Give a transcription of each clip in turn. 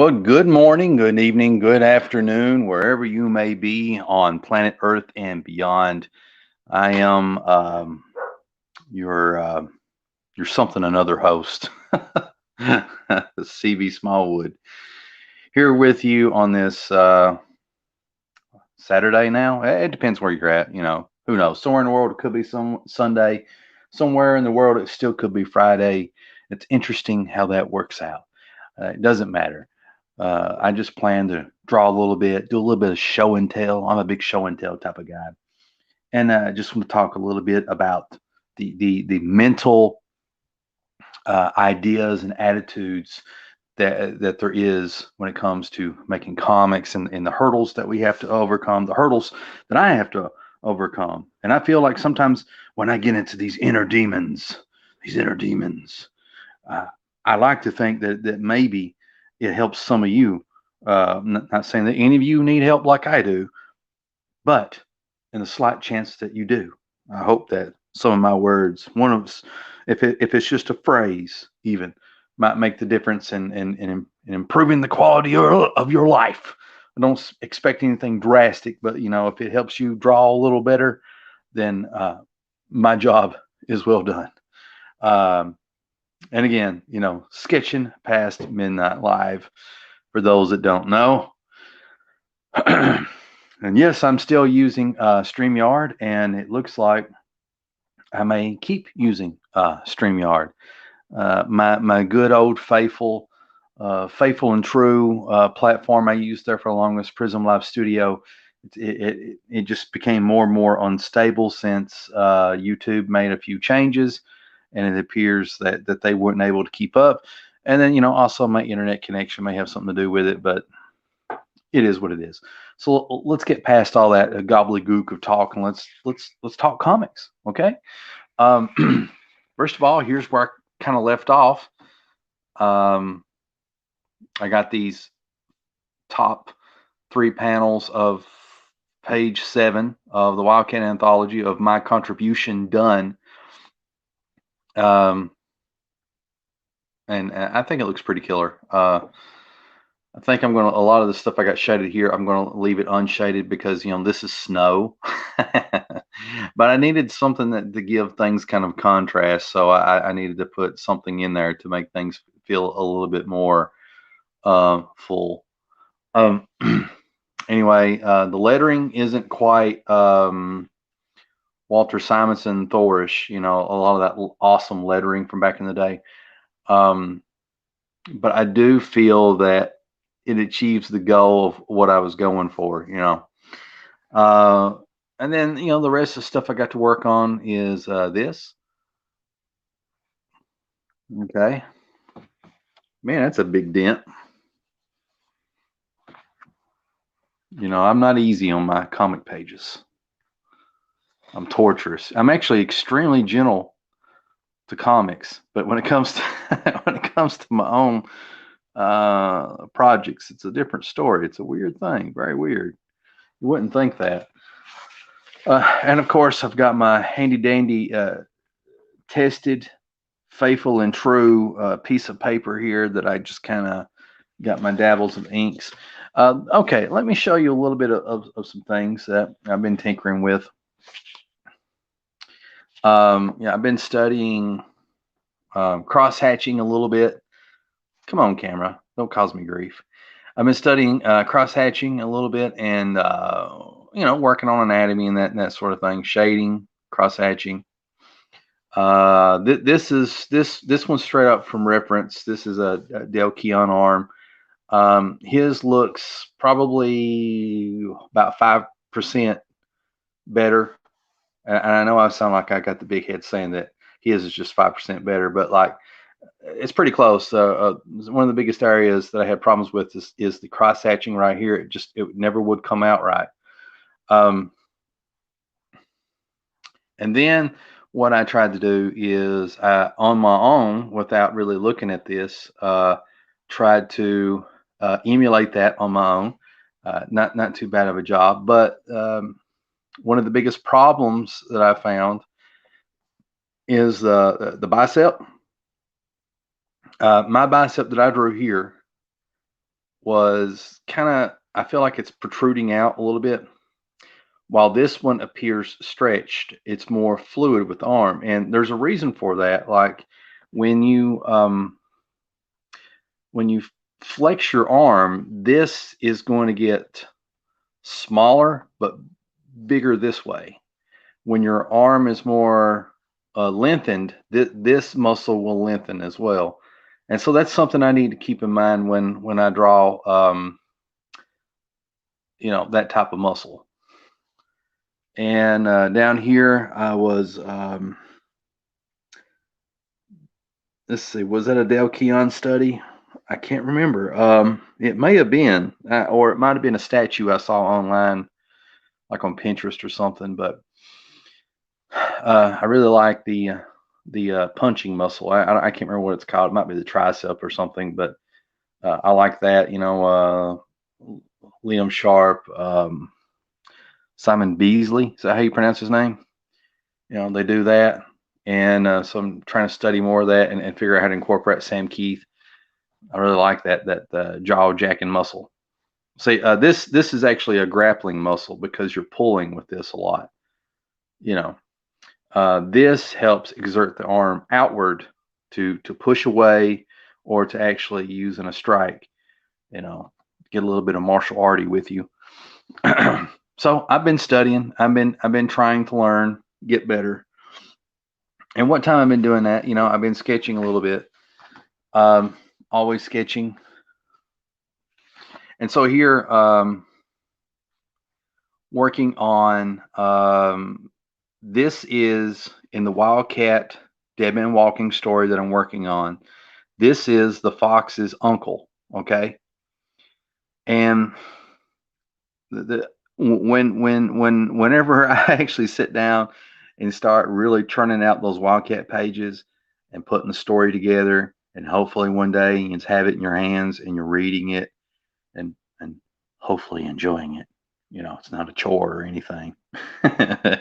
Well, good morning, good evening, good afternoon, wherever you may be on planet Earth and beyond. I am your your something another host, CB Smallwood, here with you on this Saturday. Now it depends where you're at. Who knows? Somewhere in the world it could be some Sunday. Somewhere in the world it still could be Friday. It's interesting how that works out. It doesn't matter. I just plan to draw a little bit, do a little bit of show and tell. I'm a big show and tell type of guy, and I just want to talk a little bit about the mental ideas and attitudes that there is when it comes to making comics, and the hurdles that we have to overcome, the hurdles that I have to overcome. And I feel like sometimes when I get into these inner demons, uh, I like to think that maybe it helps some of you. Not saying that any of you need help like I do, but in the slight chance that you do, I hope that some of my words, if it's just a phrase, even might make the difference in improving the quality of your life. I don't expect anything drastic, but if it helps you draw a little better, then my job is well done. Um, and again, sketching past midnight live for those that don't know. And yes, I'm still using StreamYard, and it looks like I may keep using StreamYard. My good old faithful and true platform I used there for the longest, Prism Live Studio. It just became more and more unstable since YouTube made a few changes, and it appears that they weren't able to keep up. And then also my internet connection may have something to do with it, but it is what it is. So let's get past all that gobbledygook of talk, and let's talk comics, okay? First of all, here's where I kind of left off. I got these top 3 panels of page 7 of the Wildcat Anthology of my contribution done. And I think it looks pretty killer. I think I'm going to, a lot of the stuff I got shaded here, I'm going to leave it unshaded because, this is snow. But I needed something to give things kind of contrast. So I needed to put something in there to make things feel a little bit more full. Anyway, the lettering isn't quite Walter Simonson Thorish, a lot of that awesome lettering from back in the day. But I do feel that it achieves the goal of what I was going for, and then, the rest of the stuff I got to work on is this. Okay. Man, that's a big dent. I'm not easy on my comic pages. I'm torturous. I'm actually extremely gentle to comics, but when it comes to my own projects, it's a different story. It's a weird thing, very weird. You wouldn't think that. And of course, I've got my handy dandy tested, faithful and true piece of paper here that I just kind of got my dabbles of inks. Okay, let me show you a little bit of some things that I've been tinkering with. I've been studying cross hatching a little bit. Come on, camera, don't cause me grief. I've been studying cross hatching a little bit, and working on anatomy and that sort of thing, shading, cross hatching. This one's straight up from reference. This is a Del Keon arm. His looks probably about 5% better. And I know I sound like I got the big head saying that his is just 5% better, but like it's pretty close. One of the biggest areas that I had problems with is the cross hatching right here. It never would come out right. And then what I tried to do is on my own, without really looking at this, tried to emulate that on my own. Not too bad of a job, but one of the biggest problems that I found is the bicep. My bicep that I drew here was kind of, I feel like it's protruding out a little bit, while this one appears stretched. It's more fluid with the arm, and there's a reason for that. Like when you when you flex your arm, this is going to get smaller but bigger this way. When your arm is more lengthened, this muscle will lengthen as well. And so that's something I need to keep in mind when I draw, that type of muscle. And down here, I was, let's see, was that a Dale Keon study? I can't remember. It may have been, or it might have been a statue I saw online, like on Pinterest or something. But I really like the punching muscle. I can't remember what it's called. It might be the tricep or something, but I like that. Liam Sharp, Simon Beasley. Is that how you pronounce his name? They do that. And so I'm trying to study more of that and figure out how to incorporate Sam Keith. I really like that jaw jacking muscle. See, this is actually a grappling muscle because you're pulling with this a lot. This helps exert the arm outward to push away or to actually use in a strike. Get a little bit of martial arty with you. So I've been studying. I've been trying to learn, get better. And what time I've been doing that? I've been sketching a little bit. Always sketching. And so here, working on, this is in the Wildcat Dead Man Walking story that I'm working on. This is the fox's uncle, okay? And whenever I actually sit down and start really churning out those Wildcat pages and putting the story together, and hopefully one day you can have it in your hands and you're reading it and hopefully enjoying it. It's not a chore or anything. The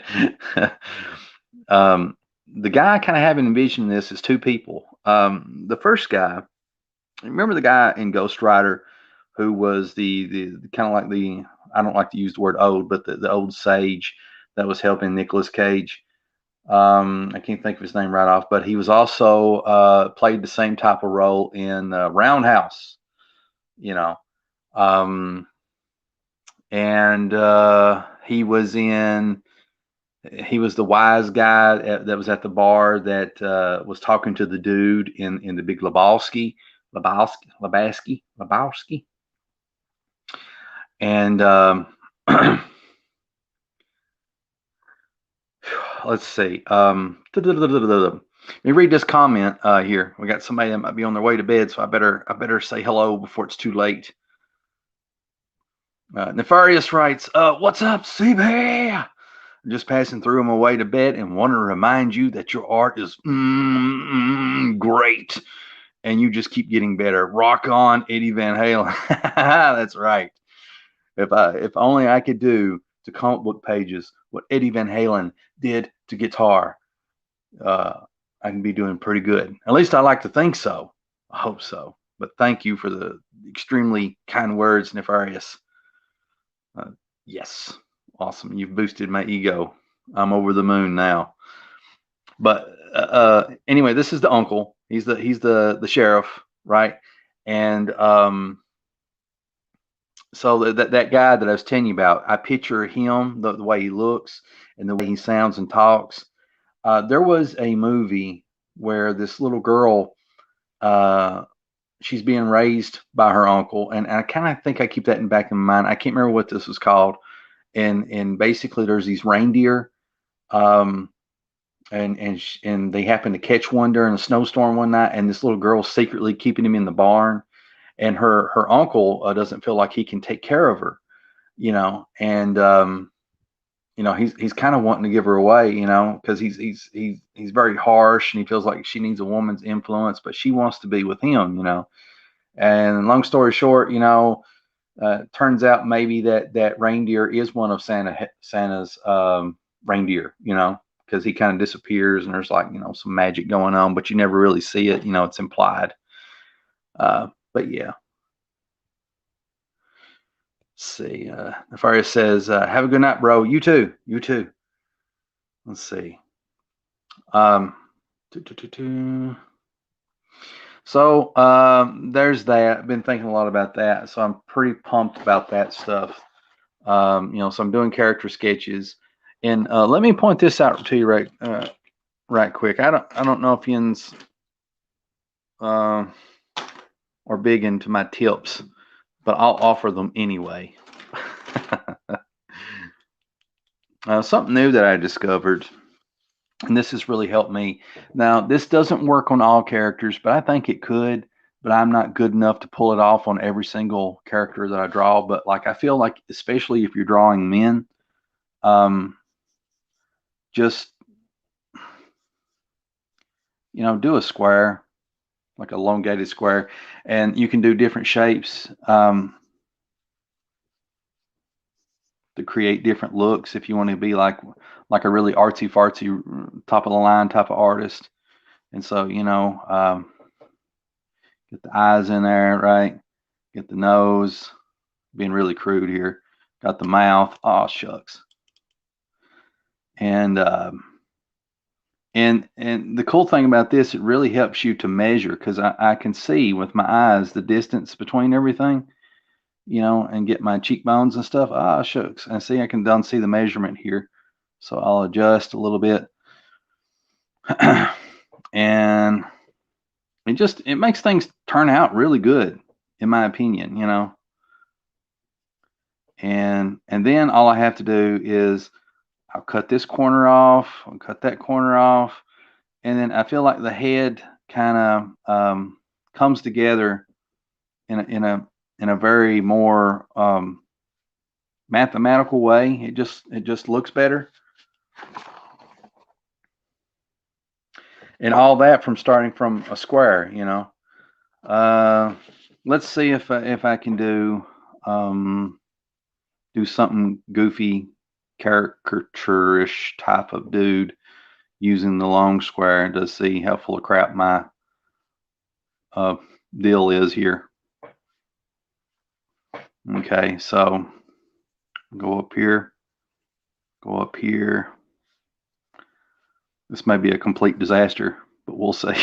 guy I kind of have envisioned this as two people. The first guy, remember the guy in Ghost Rider who was the kind of like the, I don't like to use the word old, but the old sage that was helping Nicolas Cage. I can't think of his name right off, but he was also played the same type of role in Roundhouse, you know. And he was the wise guy that was at the bar that was talking to the dude in the Big Lebowski. And let's see. Let me read this comment here. We got somebody that might be on their way to bed, so I better say hello before it's too late. Nefarious writes, "What's up, CB? Just passing through on my way to bed and want to remind you that your art is great, and you just keep getting better. Rock on, Eddie Van Halen." That's right. If only I could do to comic book pages what Eddie Van Halen did to guitar, I can be doing pretty good. At least I like to think so. I hope so. But thank you for the extremely kind words, Nefarious. Yes, awesome. You've boosted my ego. I'm over the moon now. But anyway, this is the uncle. He's the sheriff, right? And so that guy that I was telling you about, I picture him, the way he looks and the way he sounds and talks. There was a movie where this little girl, she's being raised by her uncle, and I kind of think I keep that in back of my mind. I can't remember what this was called, and basically there's these reindeer, and they happen to catch one during a snowstorm one night, and this little girl's secretly keeping him in the barn, and her uncle doesn't feel like he can take care of her, and he's kind of wanting to give her away, because he's very harsh and he feels like she needs a woman's influence, but she wants to be with him, And long story short, turns out maybe that reindeer is one of Santa's reindeer, because he kind of disappears and there's like, some magic going on, but you never really see it, it's implied. But yeah. Let's see. Nefarious says, "Have a good night, bro. You too. You too." Let's see. Um, So there's that. Been thinking a lot about that. So I'm pretty pumped about that stuff. So I'm doing character sketches, and let me point this out to you right quick. I don't know if yins uh, are big into my tips, but I'll offer them anyway. Something new that I discovered, and this has really helped me. Now, this doesn't work on all characters, but I think it could. But I'm not good enough to pull it off on every single character that I draw. But like, I feel like, especially if you're drawing men, um, just do a square, like a elongated square, and you can do different shapes to create different looks. If you want to be like a really artsy fartsy top of the line type of artist, and so get the eyes in there, right? Get the nose, being really crude here. Got the mouth. Oh shucks. And and the cool thing about this, it really helps you to measure because I can see with my eyes the distance between everything, and get my cheekbones and stuff. Ah shucks. And see, I can done see the measurement here. So I'll adjust a little bit. And it makes things turn out really good, in my opinion. And then all I have to do is I'll cut this corner off, I'll cut that corner off, and then I feel like the head kind of comes together in a very more mathematical way. It just looks better, and all that from starting from a square. Uh, let's see if I can do something goofy, caricature-ish type of dude using the long square to see how full of crap my uh, deal is here. Okay, so go up here, go up here. This may be a complete disaster, but we'll see.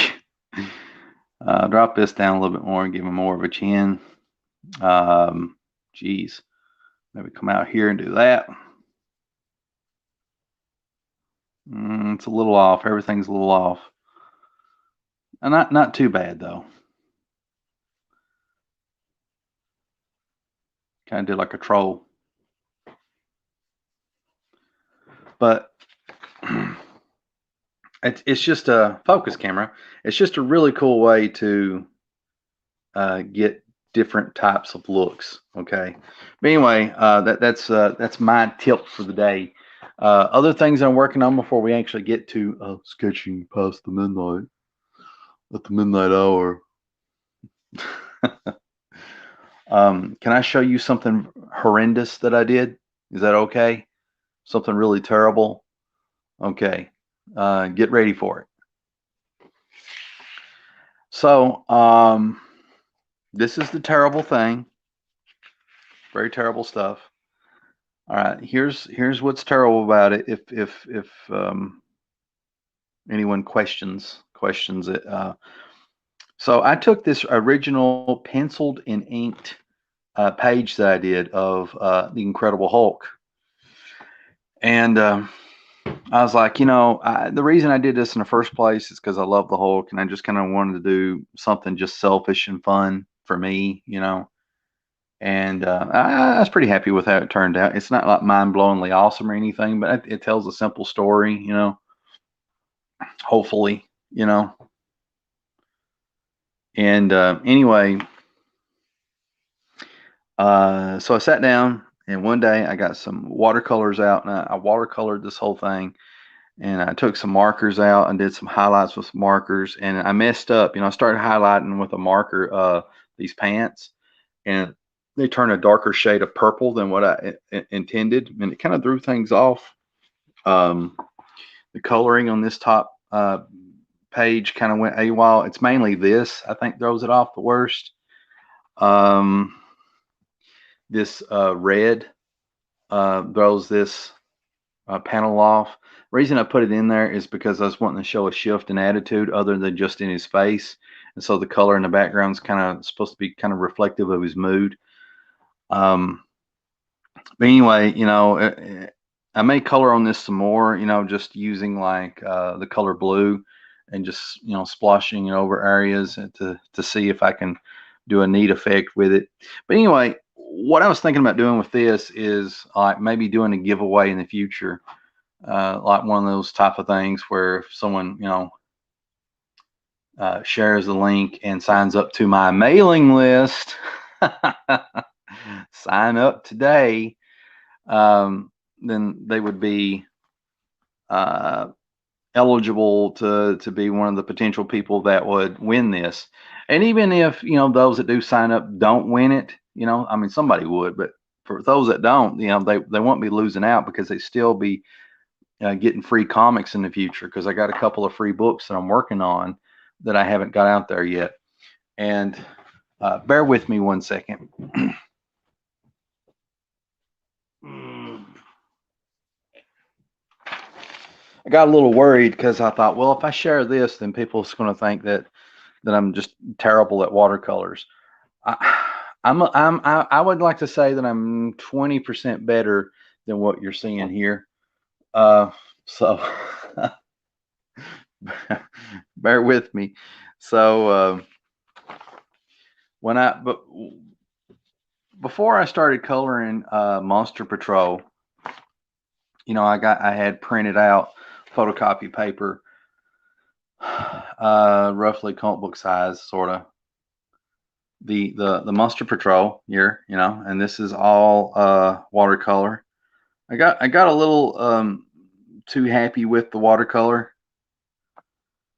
Drop this down a little bit more and give him more of a chin. Geez, maybe come out here and do that. It's a little off. Everything's a little off. Not too bad though. Kind of did like a troll. But it's just a focus camera. It's just a really cool way to get different types of looks. Okay. But anyway, that's my tip for the day. Other things I'm working on before we actually get to sketching past the midnight at the midnight hour. Can I show you something horrendous that I did? Is that okay? Something really terrible? Okay. Get ready for it. So, this is the terrible thing. Very terrible stuff. All right, here's what's terrible about it. If anyone questions it. So I took this original penciled and inked page that I did of the Incredible Hulk, and I was like, the reason I did this in the first place is because I love the Hulk, and I just kind of wanted to do something just selfish and fun for me. And I was pretty happy with how it turned out. It's not like mind-blowingly awesome or anything, but it tells a simple story. Hopefully, you know. And anyway, so I sat down, and one day I got some watercolors out, and I watercolored this whole thing. And I took some markers out and did some highlights with markers, and I messed up. I started highlighting with a marker these pants, and they turned a darker shade of purple than what I intended, and it kind of threw things off. Um, the coloring on this top page kind of went AWOL. It's mainly this, I think, throws it off the worst. Um, this red throws this panel off. Reason I put it in there is because I was wanting to show a shift in attitude other than just in his face. And so the color in the background is kind of supposed to be kind of reflective of his mood. Um, but anyway, I may color on this some more, just using like the color blue and just, splashing it over areas to see if I can do a neat effect with it. But anyway, what I was thinking about doing with this is like maybe doing a giveaway in the future, like one of those type of things where if someone, shares the link and signs up to my mailing list, sign up today, then they would be uh, eligible to be one of the potential people that would win this. And even if those that do sign up don't win it, I mean somebody would, but for those that don't, they won't be losing out because they still be getting free comics in the future because I got a couple of free books that I'm working on that I haven't got out there yet. And bear with me one second. I got a little worried because I thought, well, if I share this, then people are going to think that I'm just terrible at watercolors. I would like to say that I'm 20% better than what you're seeing here. So bear with me. So but before I started coloring Monster Patrol, I had printed out photocopy paper, roughly comic book size, sort of. The Monster Patrol here, and this is all watercolor. I got a little too happy with the watercolor.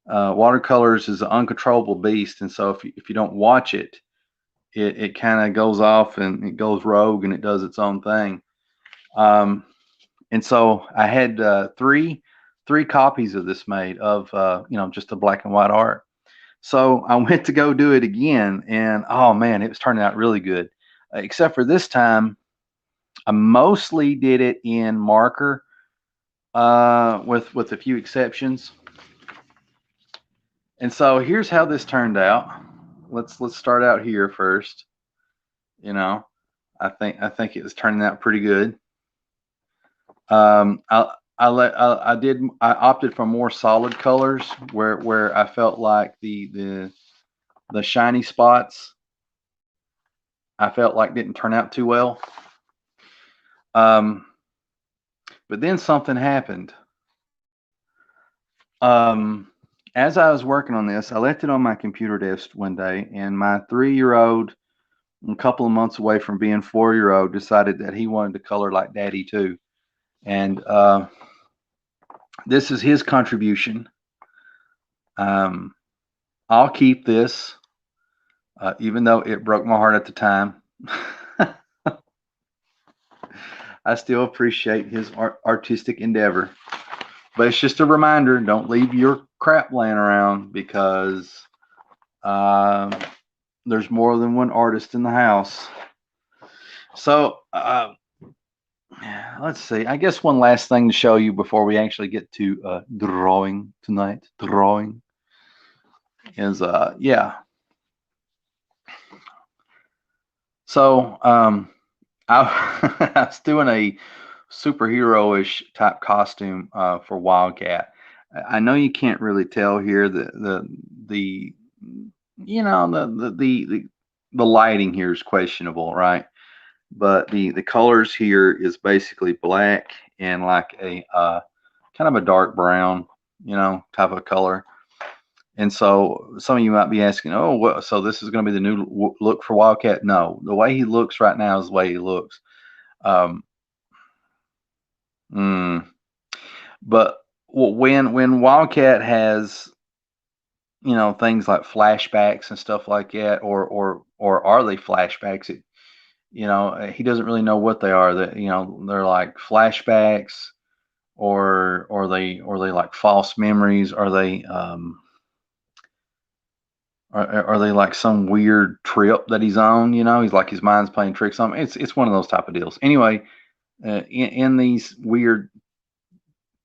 Watercolors is an uncontrollable beast, and so if you don't watch it, it kind of goes off and it goes rogue and it does its own thing. And so I had three copies of this made of just the black and white art. So I went to go do it again, and oh man, it was turning out really good. Except for this time, I mostly did it in marker, with a few exceptions. And so here's how this turned out. Let's start out here first. I think it was turning out pretty good. I opted for more solid colors where I felt like the shiny spots I felt like didn't turn out too well. But then something happened. As I was working on this, I left it on my computer desk one day, and my 3-year-old, a couple of months away from being 4-year-old, decided that he wanted to color like Daddy too. And this is his contribution. I'll keep this, even though it broke my heart at the time. I still appreciate his artistic endeavor. But it's just a reminder, don't leave your crap laying around because there's more than one artist in the house. So let's see. I guess one last thing to show you before we actually get to drawing tonight. Drawing is yeah. So I was doing a superhero-ish type costume for Wildcat. I know you can't really tell here the the lighting here is questionable, right? But the colors here is basically black and like a kind of a dark brown, type of color. And so some of you might be asking, oh, what, so this is going to be the new look for Wildcat? No, the way he looks right now is the way he looks. Um, but when Wildcat has things like flashbacks and stuff like that, or are they flashbacks? He doesn't really know what they are. That they're like flashbacks, or are they like false memories? Are they Are they like some weird trip that he's on? You know, he's like his mind's playing tricks on him. It's one of those type of deals. Anyway, in these weird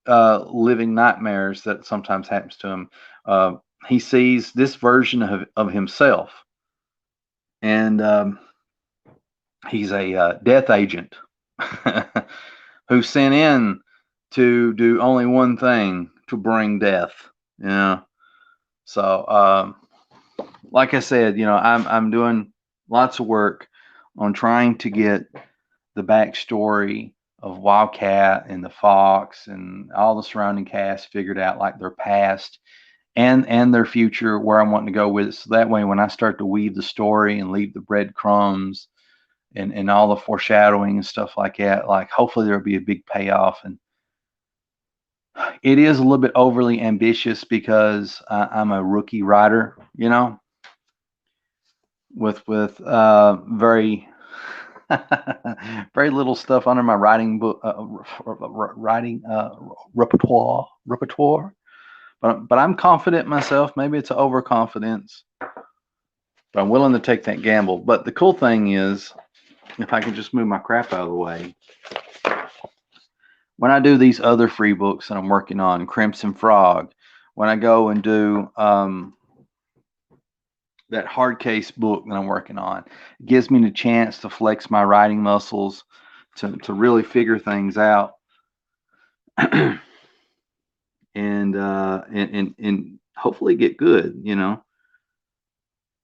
living nightmares that sometimes happens to him, uh, he sees this version of himself, and he's a death agent who's sent in to do only one thing, to bring death. You know, so like I said, you know, I'm doing lots of work on trying to get the backstory of Wildcat and the Fox and all the surrounding cast figured out, like their past and their future, where I'm wanting to go with it. So that way, when I start to weave the story and leave the breadcrumbs and all the foreshadowing and stuff like that, like hopefully there'll be a big payoff. And it is a little bit overly ambitious because I'm a rookie writer, you know, with very very little stuff under my writing book writing repertoire. But I'm confident myself. Maybe it's overconfidence, but I'm willing to take that gamble. But the cool thing is, if I can just move my crap out of the way, when I do these other free books that I'm working on, Crimson Frog, when I go and do that hard case book that I'm working on, it gives me the chance to flex my writing muscles, to really figure things out, and hopefully get good. You know,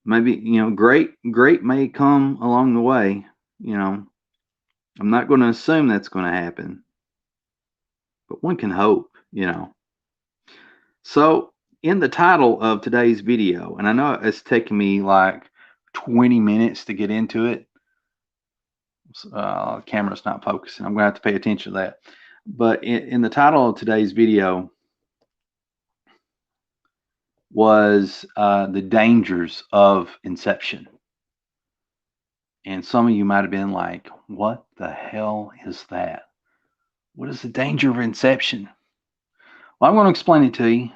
maybe, you know, great may come along the way. You know, I'm not going to assume that's going to happen, but one can hope. You know, so in the title of today's video, and I know it's taken me like 20 minutes to get into it. Camera's not focusing. I'm going to have to pay attention to that. But in the title of today's video was the dangers of Inception. And some of you might have been like, what the hell is that? What is the danger of Inception? Well, I'm going to explain it to you.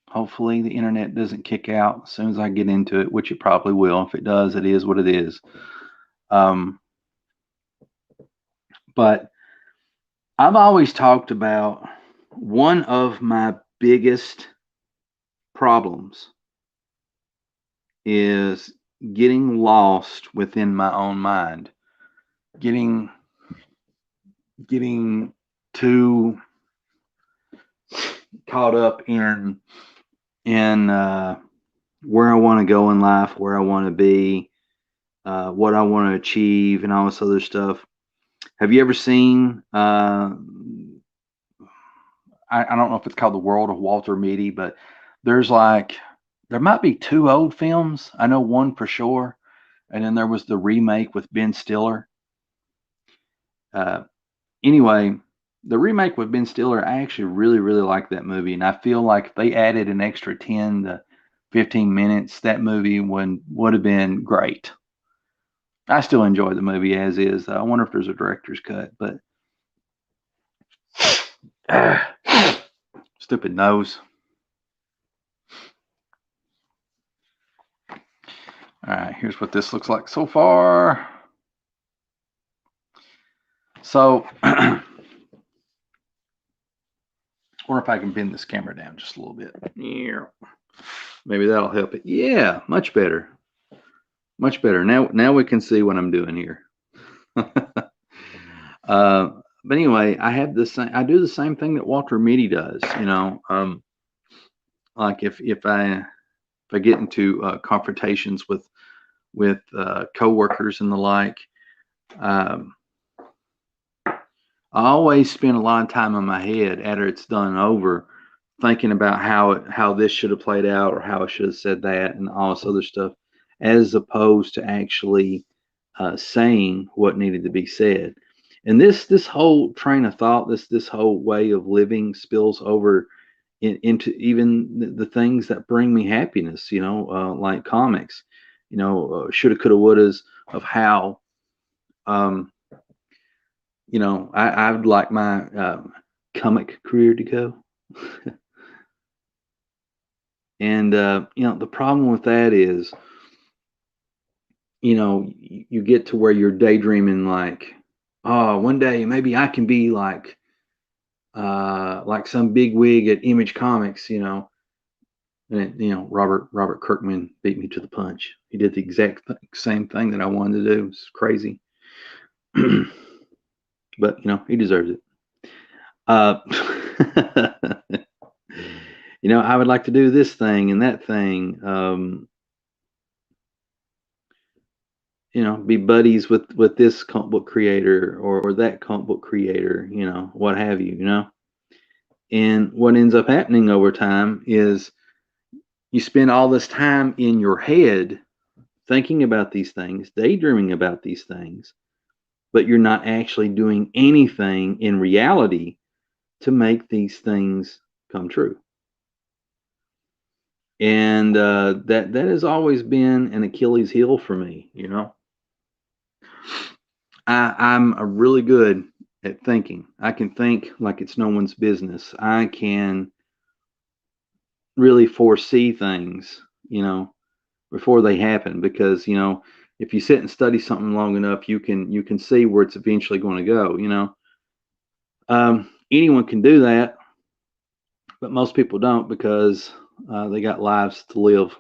Hopefully the internet doesn't kick out as soon as I get into it, which it probably will. If it does, it is what it is. But I've always talked about one of my biggest problems is getting lost within my own mind, getting too caught up in where I want to go in life, where I want to be, what I want to achieve, and all this other stuff. Have you ever seen? I don't know if it's called The World of Walter Mitty, but there might be two old films. I know one for sure, and then there was the remake with Ben Stiller. Anyway, the remake with Ben Stiller, I actually really like that movie, and I feel like if they added an extra 10 to 15 minutes, that movie would have been great. I still enjoy the movie as is. I wonder if there's a director's cut, but stupid nose. All right, here's what this looks like so far. So, I wonder if I can bend this camera down just a little bit. Maybe that'll help it. Yeah, much better. Much better. Now we can see what I'm doing here. But anyway, I do the same thing that Walter Mitty does. You know, like if I get into confrontations with coworkers and the like, I always spend a lot of time in my head after it's done and over, thinking about how this should have played out, or how I should have said that, and all this other stuff, as opposed to actually saying what needed to be said. And this whole train of thought, this whole way of living, spills over into even the things that bring me happiness. You know, like comics. You know, shoulda, coulda, wouldas of how. You know, I would like my comic career to go. And the problem with that is, you get to where you're daydreaming like, oh, one day maybe I can be like some big wig at Image Comics, And Robert Kirkman beat me to the punch. He did the exact same thing that I wanted to do. It's crazy, but he deserves it. Uh, I would like to do this thing and that thing. Be buddies with this comic book creator or that comic book creator. What have you. And what ends up happening over time is you spend all this time in your head thinking about these things, daydreaming about these things, but you're not actually doing anything in reality to make these things come true. And that has always been an Achilles heel for me. I'm a really good at thinking. I can think like it's no one's business. I can really foresee things, before they happen, because if you sit and study something long enough, you can see where it's eventually going to go. Anyone can do that, but most people don't because they got lives to live,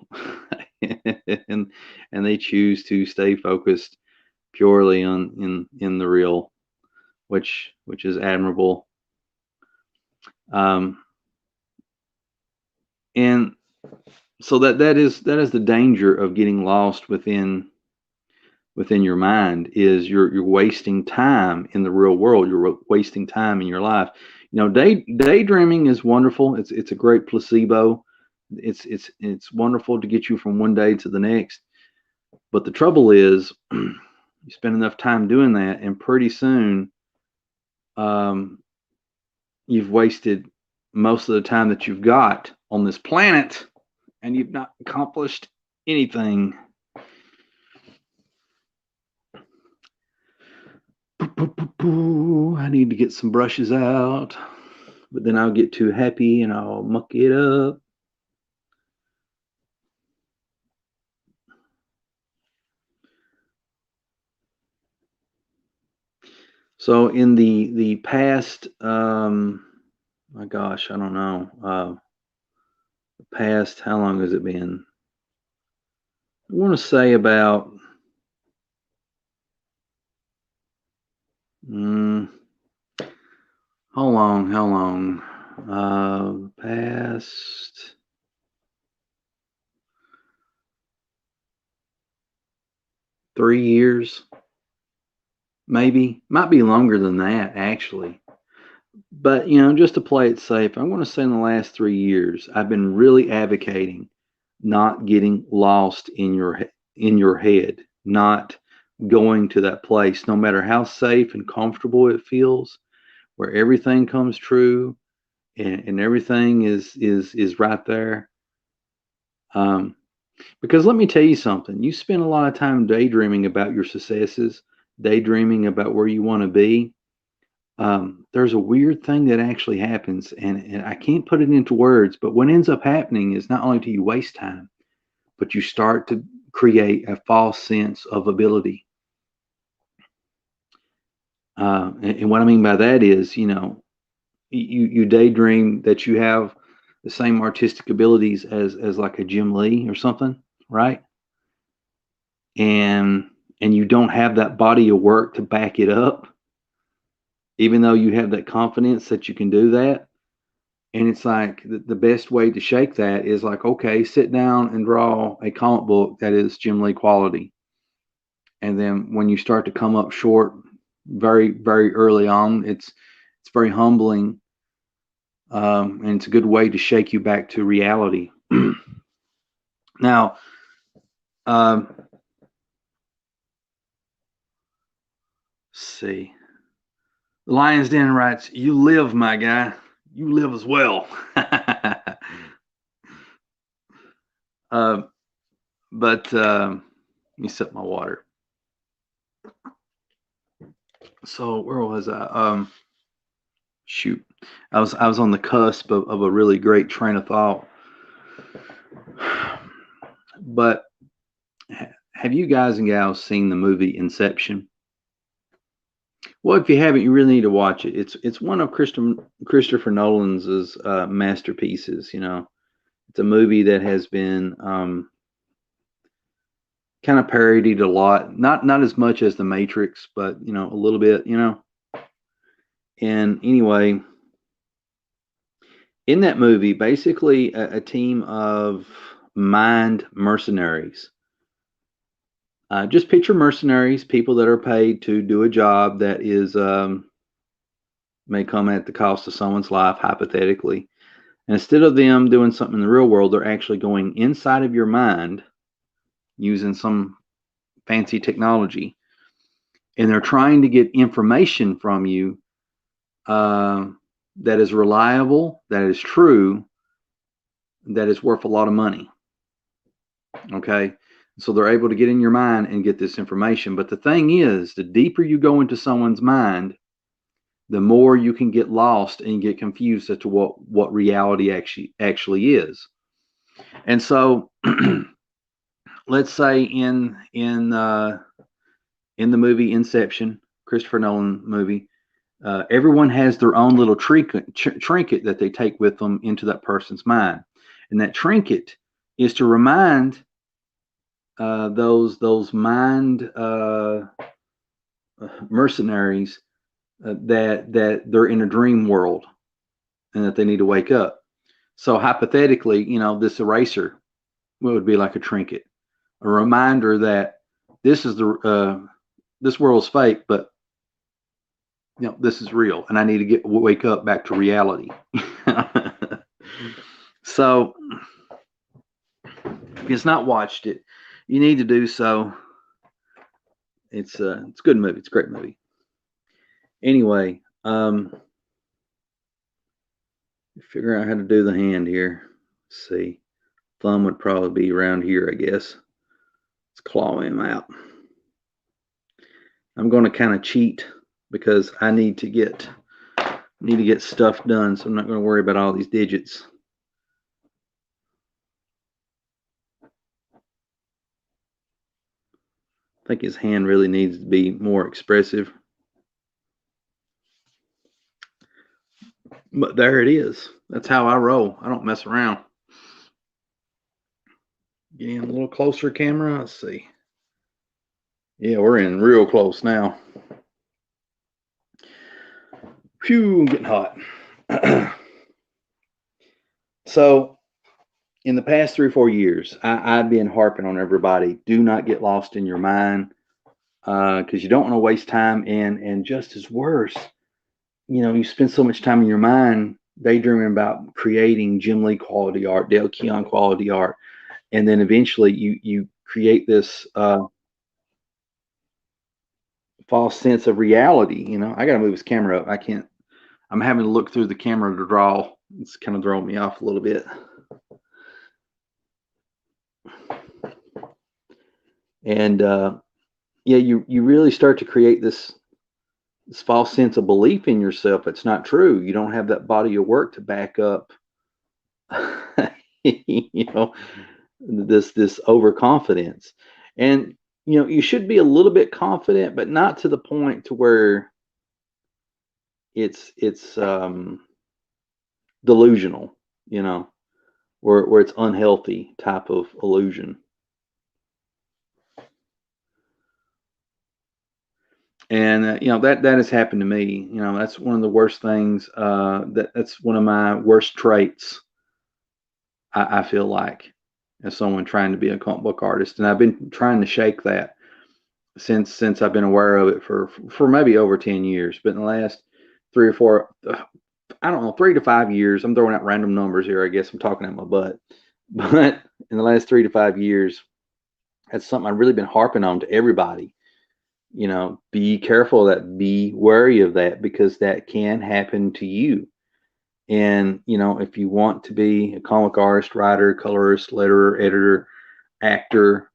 and they choose to stay focused purely on in the real, which is admirable. Um, and so that is the danger of getting lost within your mind, is you're wasting time in the real world. You're wasting time in your life. Daydreaming is wonderful. It's a great placebo. It's wonderful to get you from one day to the next. But the trouble is, you spend enough time doing that, and pretty soon, um, you've wasted most of the time that you've got on this planet, and you've not accomplished anything. I need to get some brushes out, but then I'll get too happy and I'll muck it up. So in the past, my gosh, I don't know. Past, how long has it been? I want to say about mm, how long? How long? Past 3 years, maybe. Might be longer than that, actually. But just to play it safe, I want to say in the last 3 years, I've been really advocating not getting lost in your head, not going to that place, no matter how safe and comfortable it feels, where everything comes true and everything is right there. Um, because let me tell you something, you spend a lot of time daydreaming about your successes, daydreaming about where you want to be. There's a weird thing that actually happens, and I can't put it into words, but what ends up happening is not only do you waste time, but you start to create a false sense of ability. And what I mean by that is, you daydream that you have the same artistic abilities as like a Jim Lee or something, right? And you don't have that body of work to back it up, even though you have that confidence that you can do that. And it's like the best way to shake that is like, okay, sit down and draw a comic book that is Jim Lee quality. And then when you start to come up short very, very early on, it's very humbling. And it's a good way to shake you back to reality. Now, let's see. The Lion's Den writes, "You live, my guy. You live as well." uh, but let me sip my water. So where was I? Shoot, I was on the cusp of a really great train of thought. But have you guys and gals seen the movie Inception? Well, if you haven't, you really need to watch it. It's one of Christopher Nolan's masterpieces. It's a movie that has been kind of parodied a lot. Not as much as The Matrix, but a little bit. And anyway, in that movie, basically a team of mind mercenaries. Just picture mercenaries, people that are paid to do a job that is may come at the cost of someone's life, hypothetically. And instead of them doing something in the real world, they're actually going inside of your mind using some fancy technology, and they're trying to get information from you that is reliable, that is true, that is worth a lot of money. Okay. So they're able to get in your mind and get this information. But the thing is, the deeper you go into someone's mind, the more you can get lost and get confused as to what reality actually is. And so let's say in the movie Inception, Christopher Nolan movie, everyone has their own little trinket that they take with them into that person's mind, and that trinket is to remind those mind mercenaries that they're in a dream world and that they need to wake up. So hypothetically, this eraser would be like a trinket, a reminder that this is this world's fake, but this is real, and I need to wake up back to reality. So if you've not watched it, you need to do so. It's a good movie. It's a great movie. Anyway, figure out how to do the hand here. Let's see. Thumb would probably be around here, I guess. Let's claw him out. I'm going to kind of cheat because I need to get stuff done, so I'm not going to worry about all these digits. I think his hand really needs to be more expressive. But there it is. That's how I roll. I don't mess around. Get in a little closer, camera. Let's see. Yeah, we're in real close now. Phew, I'm getting hot. So, in the past 3 or 4 years, I've been harping on everybody: do not get lost in your mind, because you don't want to waste time. And just as worse, you spend so much time in your mind daydreaming about creating Jim Lee quality art, Dale Keown quality art, and then eventually you create this false sense of reality. I got to move this camera up. I can't. I'm having to look through the camera to draw. It's kind of throwing me off a little bit. And yeah, you really start to create this false sense of belief in yourself. It's not true. You don't have that body of work to back up this overconfidence. And you should be a little bit confident, but not to the point to where it's delusional, where it's unhealthy type of illusion. And that has happened to me. That's one of the worst things. That's one of my worst traits. I feel like, as someone trying to be a comic book artist, and I've been trying to shake that since I've been aware of it for maybe over 10 years. But in the last 3 or 4, I don't know, 3 to 5 years, I'm throwing out random numbers here. I guess I'm talking out my butt. But in the last 3 to 5 years, that's something I've really been harping on to everybody. Be careful of that, be wary of that, because that can happen to you. And, if you want to be a comic artist, writer, colorist, letterer, editor, actor,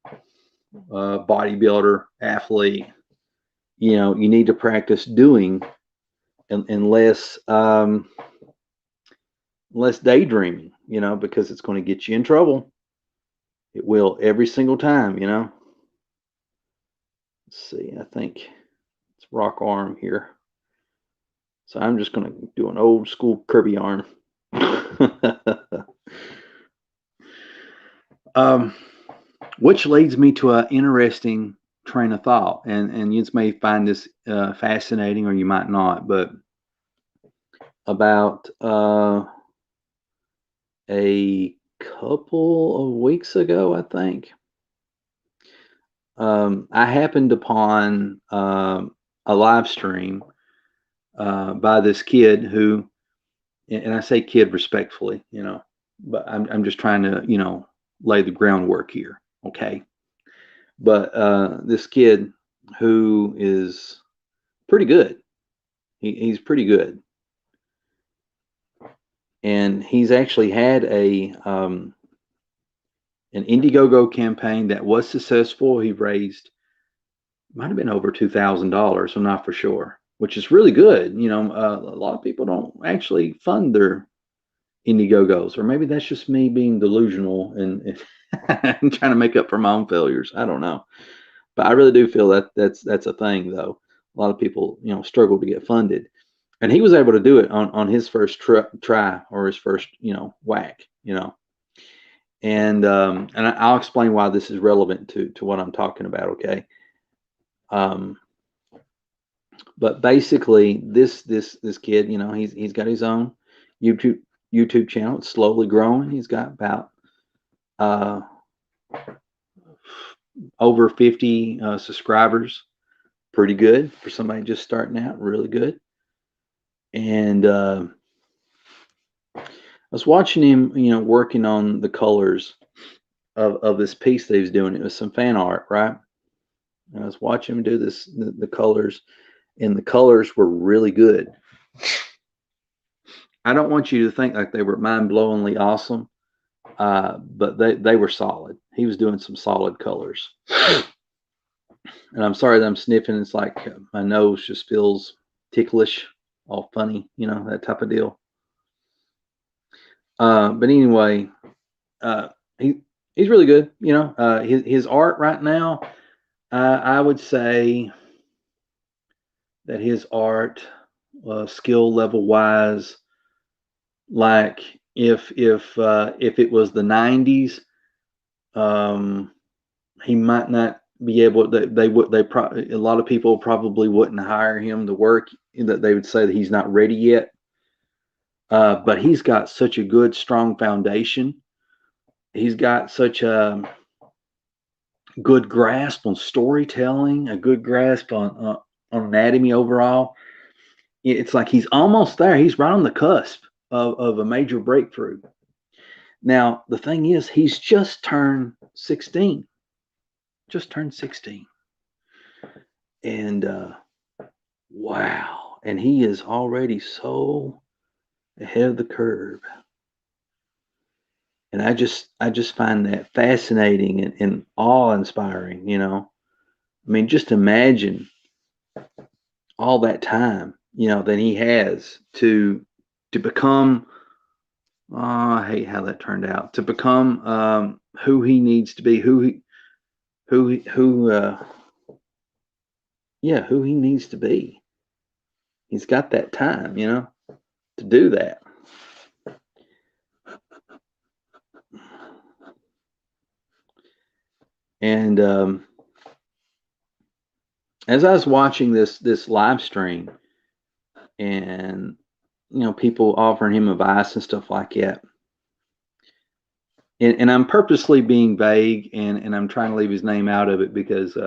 bodybuilder, athlete, you need to practice doing and less daydreaming, because it's going to get you in trouble. It will every single time, you know. Let's see, I think it's rock arm here. So I'm just going to do an old school Kirby arm. Which leads me to an interesting train of thought, and you may find this fascinating, or you might not. But about a couple of weeks ago, I think, I happened upon a live stream by this kid who, and I say kid respectfully, you know, but I'm just trying to, you know, lay the groundwork here, okay? But this kid who is pretty good, he's pretty good, and he's actually had an Indiegogo campaign that was successful. He raised, might have been over $2,000. I'm not for sure, which is really good. You know, a lot of people don't actually fund their Indiegogos, or maybe that's just me being delusional and trying to make up for my own failures. I don't know, but I really do feel that that's a thing, though. A lot of people, you know, struggle to get funded, and he was able to do it on his first try, or his first, you know, whack, you know. And I'll explain why this is relevant to what I'm talking about. Okay. Um, but basically, this kid, you know, he's got his own YouTube YouTube channel. It's slowly growing. He's got about uh, over 50 subscribers. Pretty good for somebody just starting out. Really good. And I was watching him, you know, working on the colors of this piece that he was doing. It was some fan art, right? And I was watching him do this, the colors, and the colors were really good. I don't want you to think like they were mind-blowingly awesome, but they were solid. He was doing some solid colors. And I'm sorry that I'm sniffing. It's like my nose just feels ticklish, all funny, you know, that type of deal. But anyway, uh, he's really good. You know, his art right now, I would say that his art, skill level wise, like if it was the 90s, he might not be able. They would they probably, a lot of people probably wouldn't hire him to work. That they would say that he's not ready yet. But he's got such a good, strong foundation. He's got such a good grasp on storytelling, a good grasp on anatomy overall. It's like he's almost there. He's right on the cusp of a major breakthrough. Now, the thing is, he's just turned 16. Just turned 16. And wow. And he is already so ahead of the curve. And I just find that fascinating and awe-inspiring, you know. I mean, just imagine all that time, you know, that he has to become, I hate how that turned out, to become who he needs to be, who he needs to be. He's got that time, you know, to do that. And as I was watching this live stream, and you know, people offering him advice and stuff like that, and I'm purposely being vague, and I'm trying to leave his name out of it because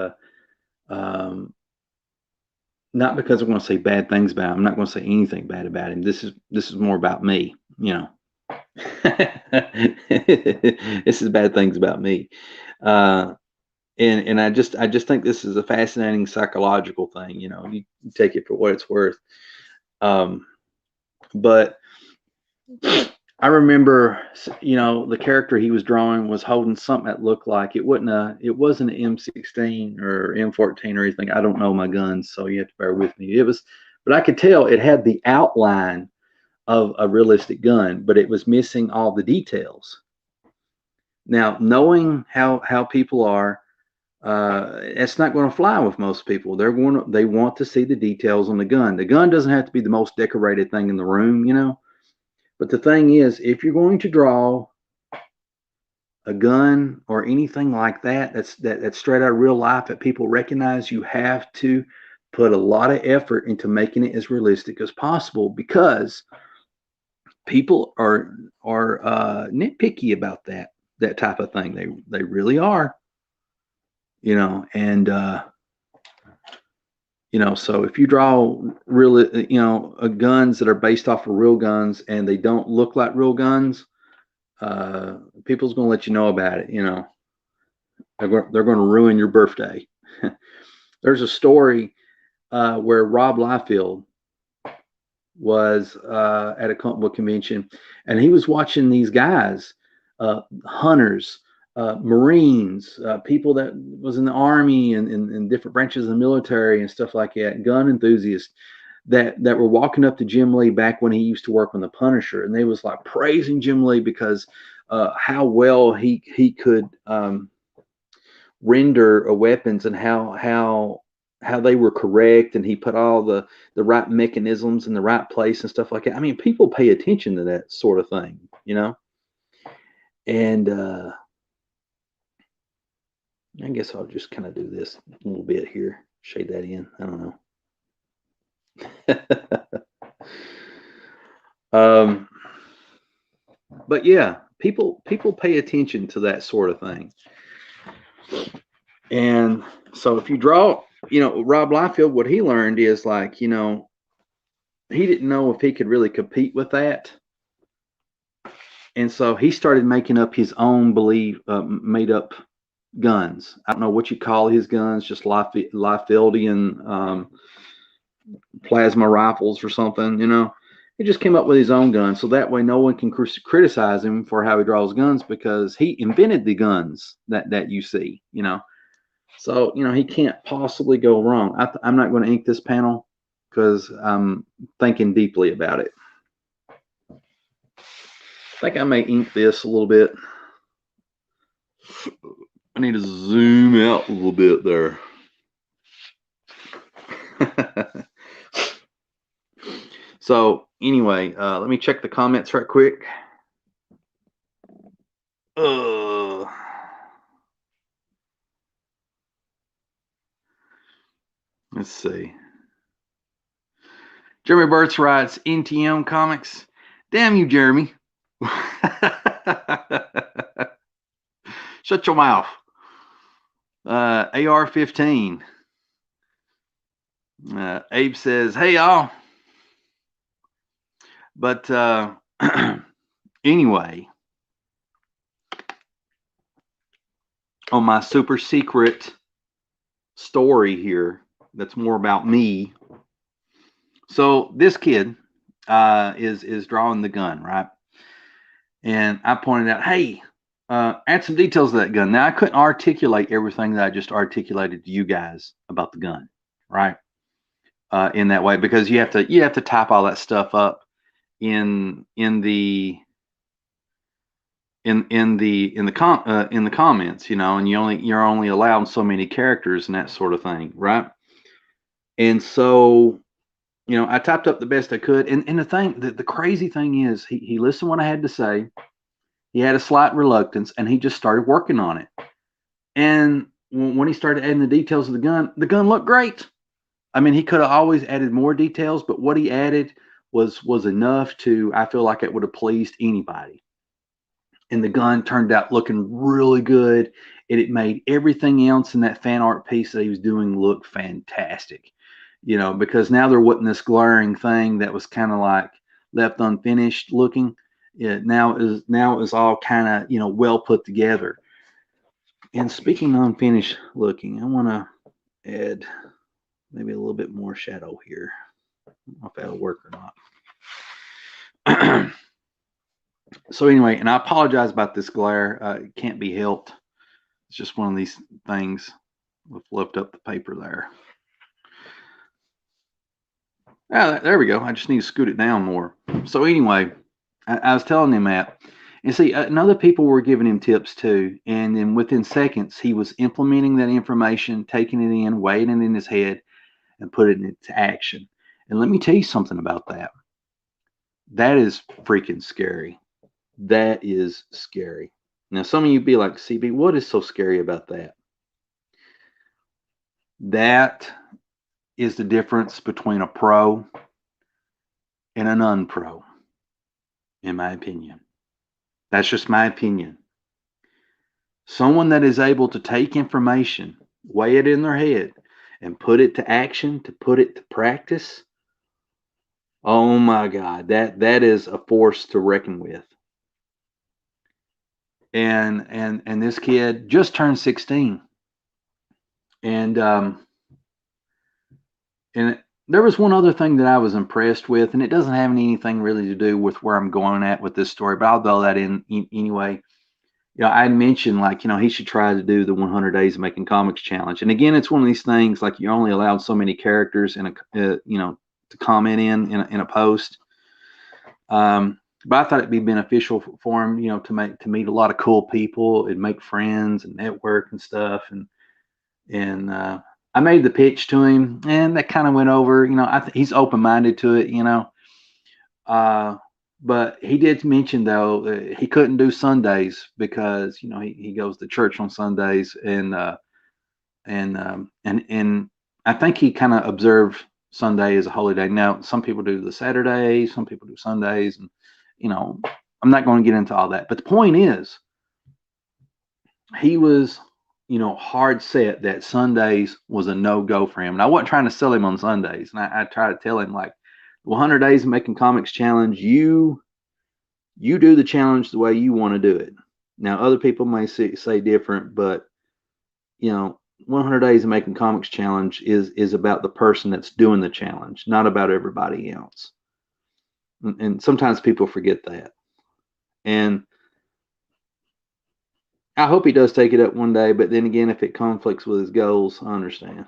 um, not because I want to say bad things about him. I'm not going to say anything bad about him. This is more about me, you know. This is bad things about me. And I just think this is a fascinating psychological thing. You know, you take it for what it's worth. But I remember, you know, the character he was drawing was holding something that looked like it wasn't an M16 or M14 or anything. I don't know my guns, so you have to bear with me. It was, but I could tell it had the outline of a realistic gun, but it was missing all the details. Now, knowing how people are, it's not going to fly with most people. They want to see the details on the gun. The gun doesn't have to be the most decorated thing in the room, you know. But the thing is, if you're going to draw a gun or anything like that, that's straight out of real life that people recognize, you have to put a lot of effort into making it as realistic as possible, because people are nitpicky about that type of thing. They really are, you know. And you know, so if you draw really, you know, guns that are based off of real guns and they don't look like real guns, people's going to let you know about it. You know, they're going to ruin your birthday. There's a story where Rob Liefeld was at a comic book convention, and he was watching these guys, hunters, Marines, people that was in the army and different branches of the military and stuff like that, gun enthusiasts that were walking up to Jim Lee back when he used to work on the Punisher, and they was like praising Jim Lee because how well he could render weapons, and how they were correct, and he put all the right mechanisms in the right place and stuff like that. I mean, people pay attention to that sort of thing, you know. And I guess I'll just kind of do this a little bit here, shade that in. I don't know. But yeah, people pay attention to that sort of thing. And so if you draw, you know, Rob Liefeld, what he learned is, like, you know, he didn't know if he could really compete with that. And so he started making up his own made up guns. I don't know what you call his guns, just Liefeldian plasma rifles or something, you know. He just came up with his own gun, so that way no one can criticize him for how he draws guns, because he invented the guns that you see, you know. So, you know, he can't possibly go wrong. I'm not going to ink this panel because I'm thinking deeply about it. I think I may ink this a little bit. I need to zoom out a little bit there. So anyway, let me check the comments right quick. Let's see. Jeremy Burtz writes, NTM Comics. Damn you, Jeremy. Shut your mouth. AR-15. Abe says, hey, y'all. But anyway, on my super secret story here, that's more about me. So this kid is drawing the gun, right? And I pointed out, hey, add some details to that gun. Now, I couldn't articulate everything that I just articulated to you guys about the gun, right? In that way, because you have to type all that stuff up in the comments, you know, and you're only allowed so many characters and that sort of thing, right? And so, you know, I typed up the best I could, and the crazy thing is, he listened to what I had to say. He had a slight reluctance, and he just started working on it. And when he started adding the details of the gun looked great. I mean, he could have always added more details, but what he added was enough to, I feel like it would have pleased anybody. And the gun turned out looking really good, and it made everything else in that fan art piece that he was doing look fantastic. You know, because now there wasn't this glaring thing that was kind of like left unfinished looking. Now it is all kind of, you know, well put together. And speaking of unfinished looking, I want to add maybe a little bit more shadow here. I don't know if that'll work or not. So anyway, and I apologize about this glare. It can't be helped. It's just one of these things. We'll lift up the paper there. There we go. I just need to scoot it down more. So anyway, I was telling him that, And see, and other people were giving him tips too. And then within seconds, he was implementing that information, taking it in, weighing it in his head, and putting it into action. And let me tell you something about that. That is freaking scary. That is scary. Now, some of you be like, CB, what is so scary about that? That is the difference between a pro and an unpro, in my opinion. That's just my opinion. Someone that is able to take information, weigh it in their head, and put it to action, to put it to practice. Oh my God, that is a force to reckon with. And this kid just turned 16, and and there was one other thing that I was impressed with, and it doesn't have anything really to do with where I'm going at with this story, but I'll throw that in anyway. I mentioned like, he should try to do the 100 Days of Making Comics challenge. And again, it's one of these things like you're only allowed so many characters in to comment in a post. But I thought it'd be beneficial for him, to meet a lot of cool people and make friends and network and stuff. And I made the pitch to him, and that kind of went over. He's open minded to it. But he did mention though he couldn't do Sundays because he goes to church on Sundays, and I think he kind of observed Sunday as a holy day. Now some people do the Saturday, some people do Sundays, and I'm not going to get into all that. But the point is, he was hard set that Sundays was a no go for him, and I wasn't trying to sell him on Sundays, and I tried to tell him like, 100 Days of Making Comics challenge, you do the challenge the way you want to do it. Now, other people may say different, but 100 Days of Making Comics challenge is about the person that's doing the challenge, not about everybody else. And sometimes people forget that. And I hope he does take it up one day, but then again, if it conflicts with his goals, I understand.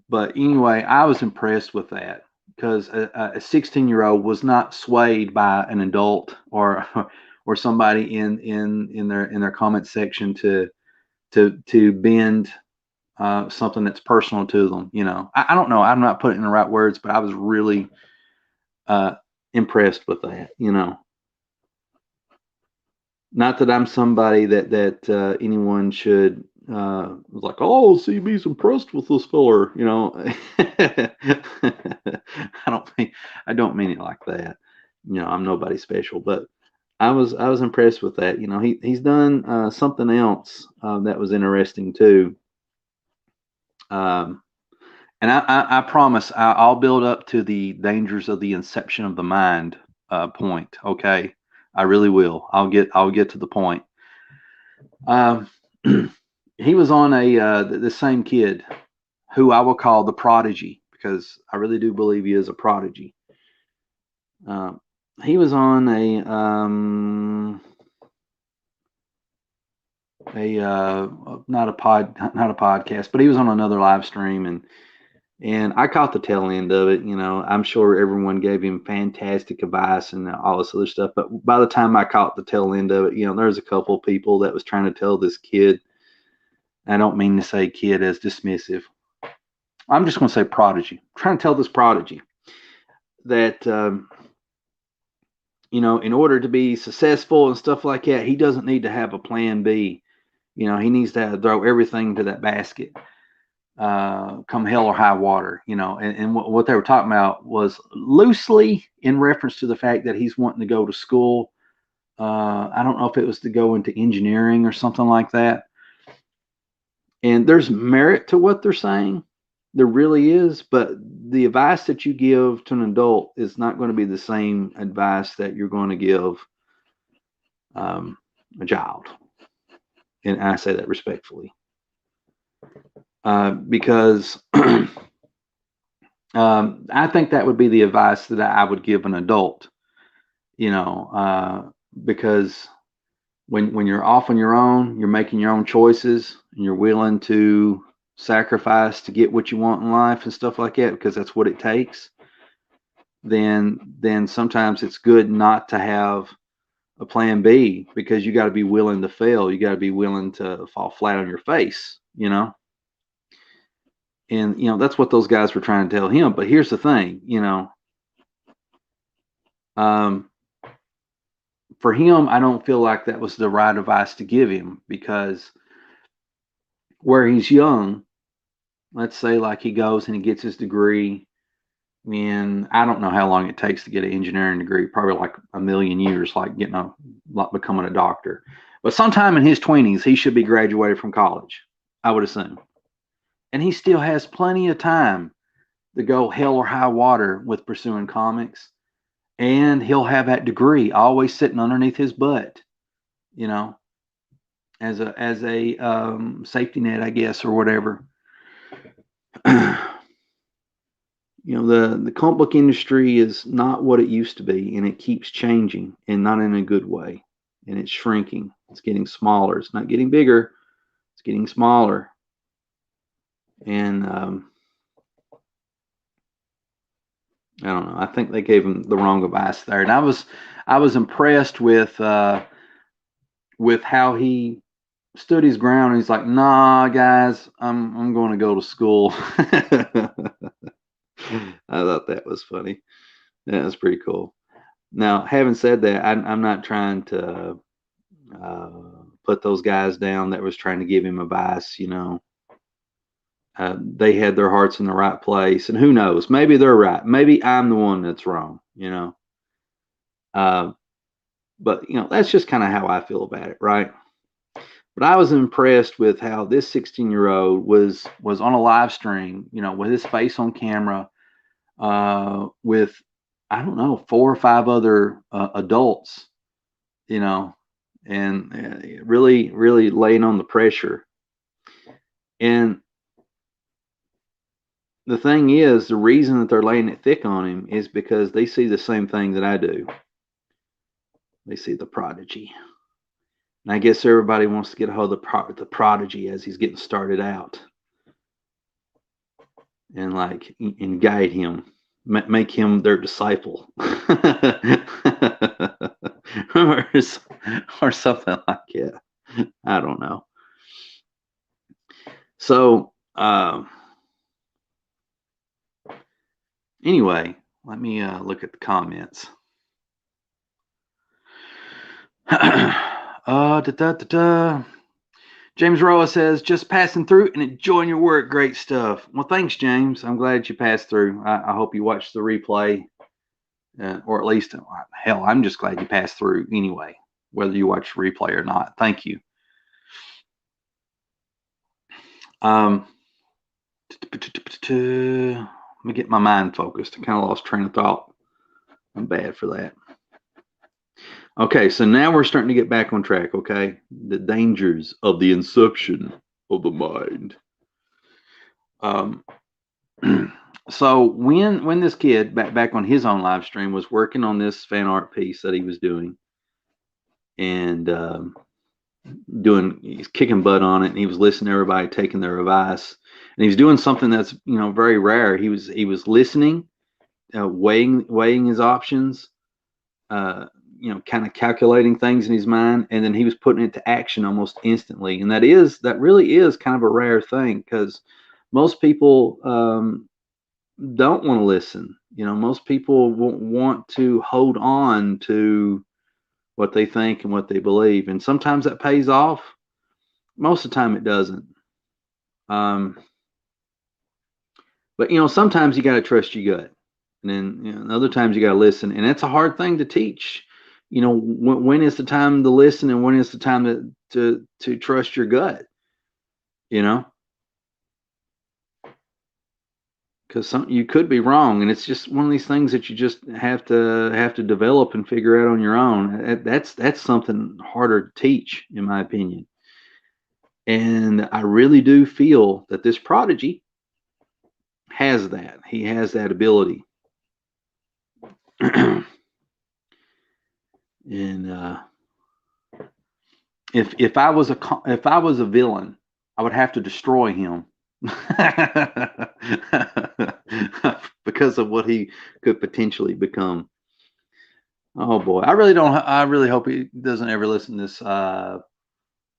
But anyway, I was impressed with that, because a 16-year-old was not swayed by an adult or somebody in their comment section to bend something that's personal to them. I don't know. I'm not putting it in the right words, but I was really impressed with that. Not that I'm somebody that anyone should like, oh, CB's impressed with this filler. I don't mean it like that. I'm nobody special, but I was impressed with that. He's done something else that was interesting too. And I promise I'll build up to the dangers of the inception of the mind point. Okay, I really will. I'll get to the point. He was on the same kid who I will call the prodigy, because I really do believe he is a prodigy. He was on not a podcast, but he was on another live stream, and I caught the tail end of it. I'm sure everyone gave him fantastic advice and all this other stuff. But by the time I caught the tail end of it, there's a couple of people that was trying to tell this kid. I don't mean to say kid as dismissive. I'm just going to say prodigy. I'm trying to tell this prodigy that, in order to be successful and stuff like that, he doesn't need to have a plan B. He needs to throw everything to that basket. Come hell or high water, and what they were talking about was loosely in reference to the fact that he's wanting to go to school. I don't know if it was to go into engineering or something like that. And there's merit to what they're saying. There really is. But the advice that you give to an adult is not going to be the same advice that you're going to give a child. And I say that respectfully. Because I think that would be the advice that I would give an adult, because when you're off on your own, you're making your own choices, and you're willing to sacrifice to get what you want in life and stuff like that, because that's what it takes. Then sometimes it's good not to have a plan B, because you got to be willing to fail. You got to be willing to fall flat on your face, you know? And, you know, that's what those guys were trying to tell him. But here's the thing, you know, um, for him, I don't feel like that was the right advice to give him, because where he's young, let's say like he goes and he gets his degree, and I don't know how long it takes to get an engineering degree, probably like a million years, like like becoming a doctor. But sometime in his 20s, he should be graduated from college, I would assume. And he still has plenty of time to go hell or high water with pursuing comics. And he'll have that degree always sitting underneath his butt, you know, as a safety net, I guess, or whatever. You know, the comic book industry is not what it used to be, and it keeps changing, and not in a good way. And it's shrinking. It's getting smaller. It's not getting bigger. It's getting smaller. And I don't know. I think they gave him the wrong advice there. And I was impressed with how he stood his ground. He's like, "Nah, guys, I'm going to go to school." I thought that was funny. That was pretty cool. Now, having said that, I'm not trying to put those guys down that was trying to give him advice. You know, they had their hearts in the right place, and who knows? Maybe they're right. Maybe I'm the one that's wrong. You know, uh, but you know, that's just kind of how I feel about it, right? But I was impressed with how this 16-year-old was on a live stream, you know, with his face on camera, with, I don't know, 4 or 5 other adults, you know, and really, really laying on the pressure. And the thing is, the reason that they're laying it thick on him is because they see the same thing that I do. They see the prodigy. And I guess everybody wants to get a hold of the prodigy as he's getting started out, and like and guide him, make him their disciple, or, or something like that. I don't know. So anyway, let me look at the comments. Da, da, da, da. James Roa says, "Just passing through and enjoying your work. Great stuff." Well, thanks, James. I'm glad you passed through. I hope you watched the replay, or at least, hell, I'm just glad you passed through anyway, whether you watch the replay or not. Thank you. Let me get my mind focused. I kind of lost train of thought. I'm bad for that. Okay, so now we're starting to get back on track, okay? The dangers of the inception of the mind. So when this kid back on his own live stream was working on this fan art piece that he was doing, and he's kicking butt on it, and he was listening to everybody, taking their advice, and he was doing something that's, you know, very rare. He was listening, weighing his options, you know, kind of calculating things in his mind, and then he was putting it to action almost instantly. And that really is kind of a rare thing, because most people don't want to listen. You know, most people want to hold on to what they think and what they believe, and sometimes that pays off. Most of the time, it doesn't. But you know, sometimes you got to trust your gut, and then, you know, other times you got to listen, and it's a hard thing to teach. You know, when is the time to listen, and when is the time to trust your gut? You know, because you could be wrong, and it's just one of these things that you just have to develop and figure out on your own. That's something harder to teach, in my opinion. And I really do feel that this prodigy has that. He has that ability. And if I was a villain, I would have to destroy him because of what he could potentially become. Oh boy, I really don't. I really hope he doesn't ever listen to this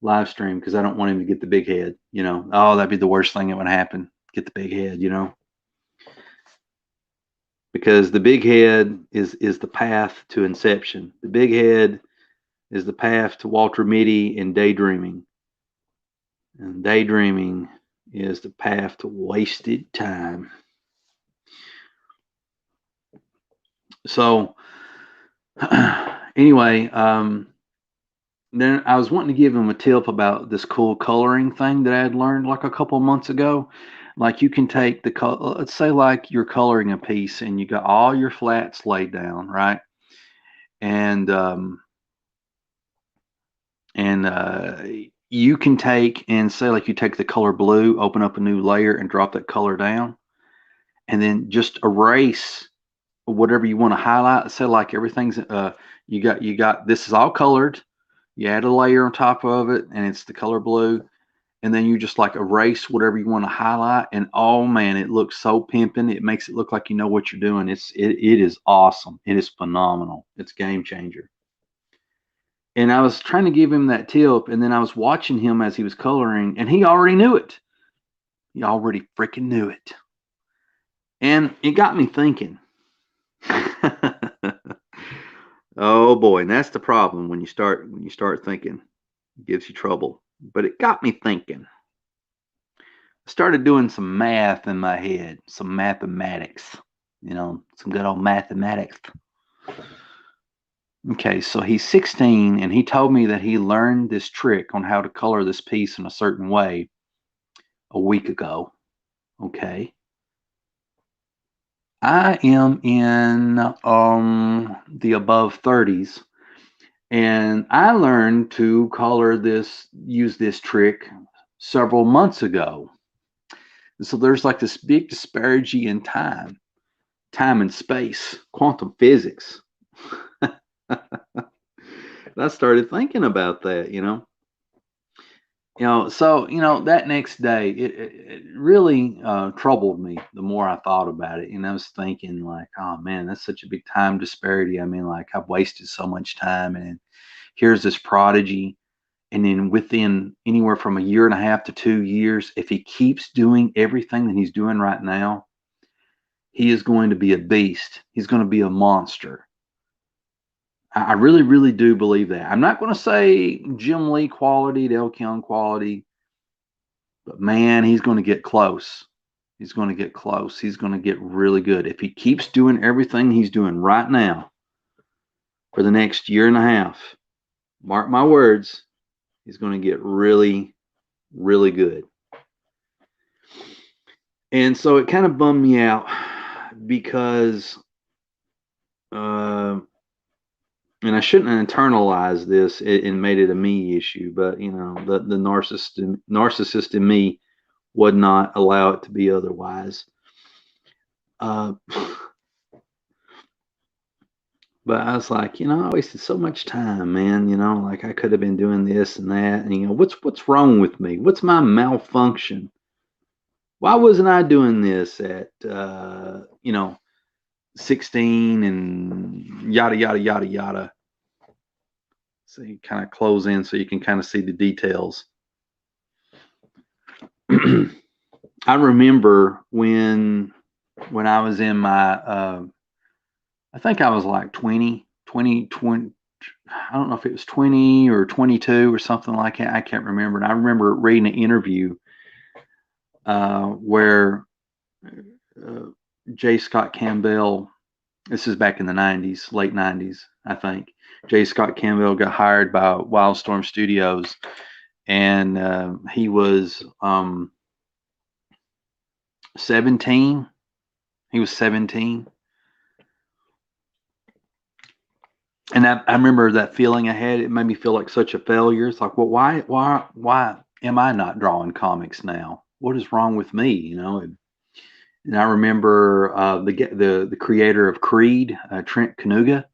live stream because I don't want him to get the big head. You know, oh, that'd be the worst thing that would happen. Get the big head. You know, because the big head is the path to Inception. The big head is the path to Walter Mitty and daydreaming, and daydreaming is the path to wasted time. So anyway, then I was wanting to give him a tip about this cool coloring thing that I had learned like a couple months ago. Like you can take the color, let's say like you're coloring a piece and you got all your flats laid down, right? And and you can take and say like you take the color blue, open up a new layer and drop that color down, and then just erase whatever you want to highlight. Say like everything's you got this is all colored. You add a layer on top of it, and it's the color blue. And then you just like erase whatever you want to highlight. And oh man, it looks so pimping. It makes it look like you know what you're doing. It is awesome. It is phenomenal. It's game changer. And I was trying to give him that tip, and then I was watching him as he was coloring, and he already knew it. He already freaking knew it. And it got me thinking. Oh boy, and that's the problem when you start thinking. It gives you trouble. But it got me thinking. I started doing some math in my head, some mathematics, some good old mathematics. Okay, so he's 16 and he told me that he learned this trick on how to color this piece in a certain way a week ago. Okay. I am in the above 30s and I learned to use this trick several months ago. So there's like this big disparity in time and space, quantum physics. I started thinking about that. So that next day, it really troubled me the more I thought about it. And I was thinking, like, oh man, that's such a big time disparity. I mean, like, I've wasted so much time. And here's this prodigy. And then within anywhere from a year and a half to 2 years, if he keeps doing everything that he's doing right now, he is going to be a beast. He's going to be a monster. I really, really do believe that. I'm not going to say Jim Lee quality, Dale Keown quality, but man, he's going to get close. He's going to get close. He's going to get really good. If he keeps doing everything he's doing right now for the next year and a half, mark my words, he's going to get really, really good. And so it kind of bummed me out because and I shouldn't have internalized this and made it a me issue, but the narcissist in me would not allow it to be otherwise. Uh, but I was like, I wasted so much time, man. Like I could have been doing this and that, and what's wrong with me? What's my malfunction? Why wasn't I doing this at 16 and yada yada yada yada? So you kind of close in so you can kind of see the details. I remember when I was in my I think I was like 20. I don't know if it was 20 or 22 or something like that. I can't remember. And I remember reading an interview where J. Scott Campbell, this is back in the 90s, late 90s, I think. J. Scott Campbell got hired by Wildstorm Studios, and he was 17. He was 17. And I remember that feeling I had. It made me feel like such a failure. It's like, well, why am I not drawing comics now? What is wrong with me? And I remember the creator of Creed, Trent Kanuga,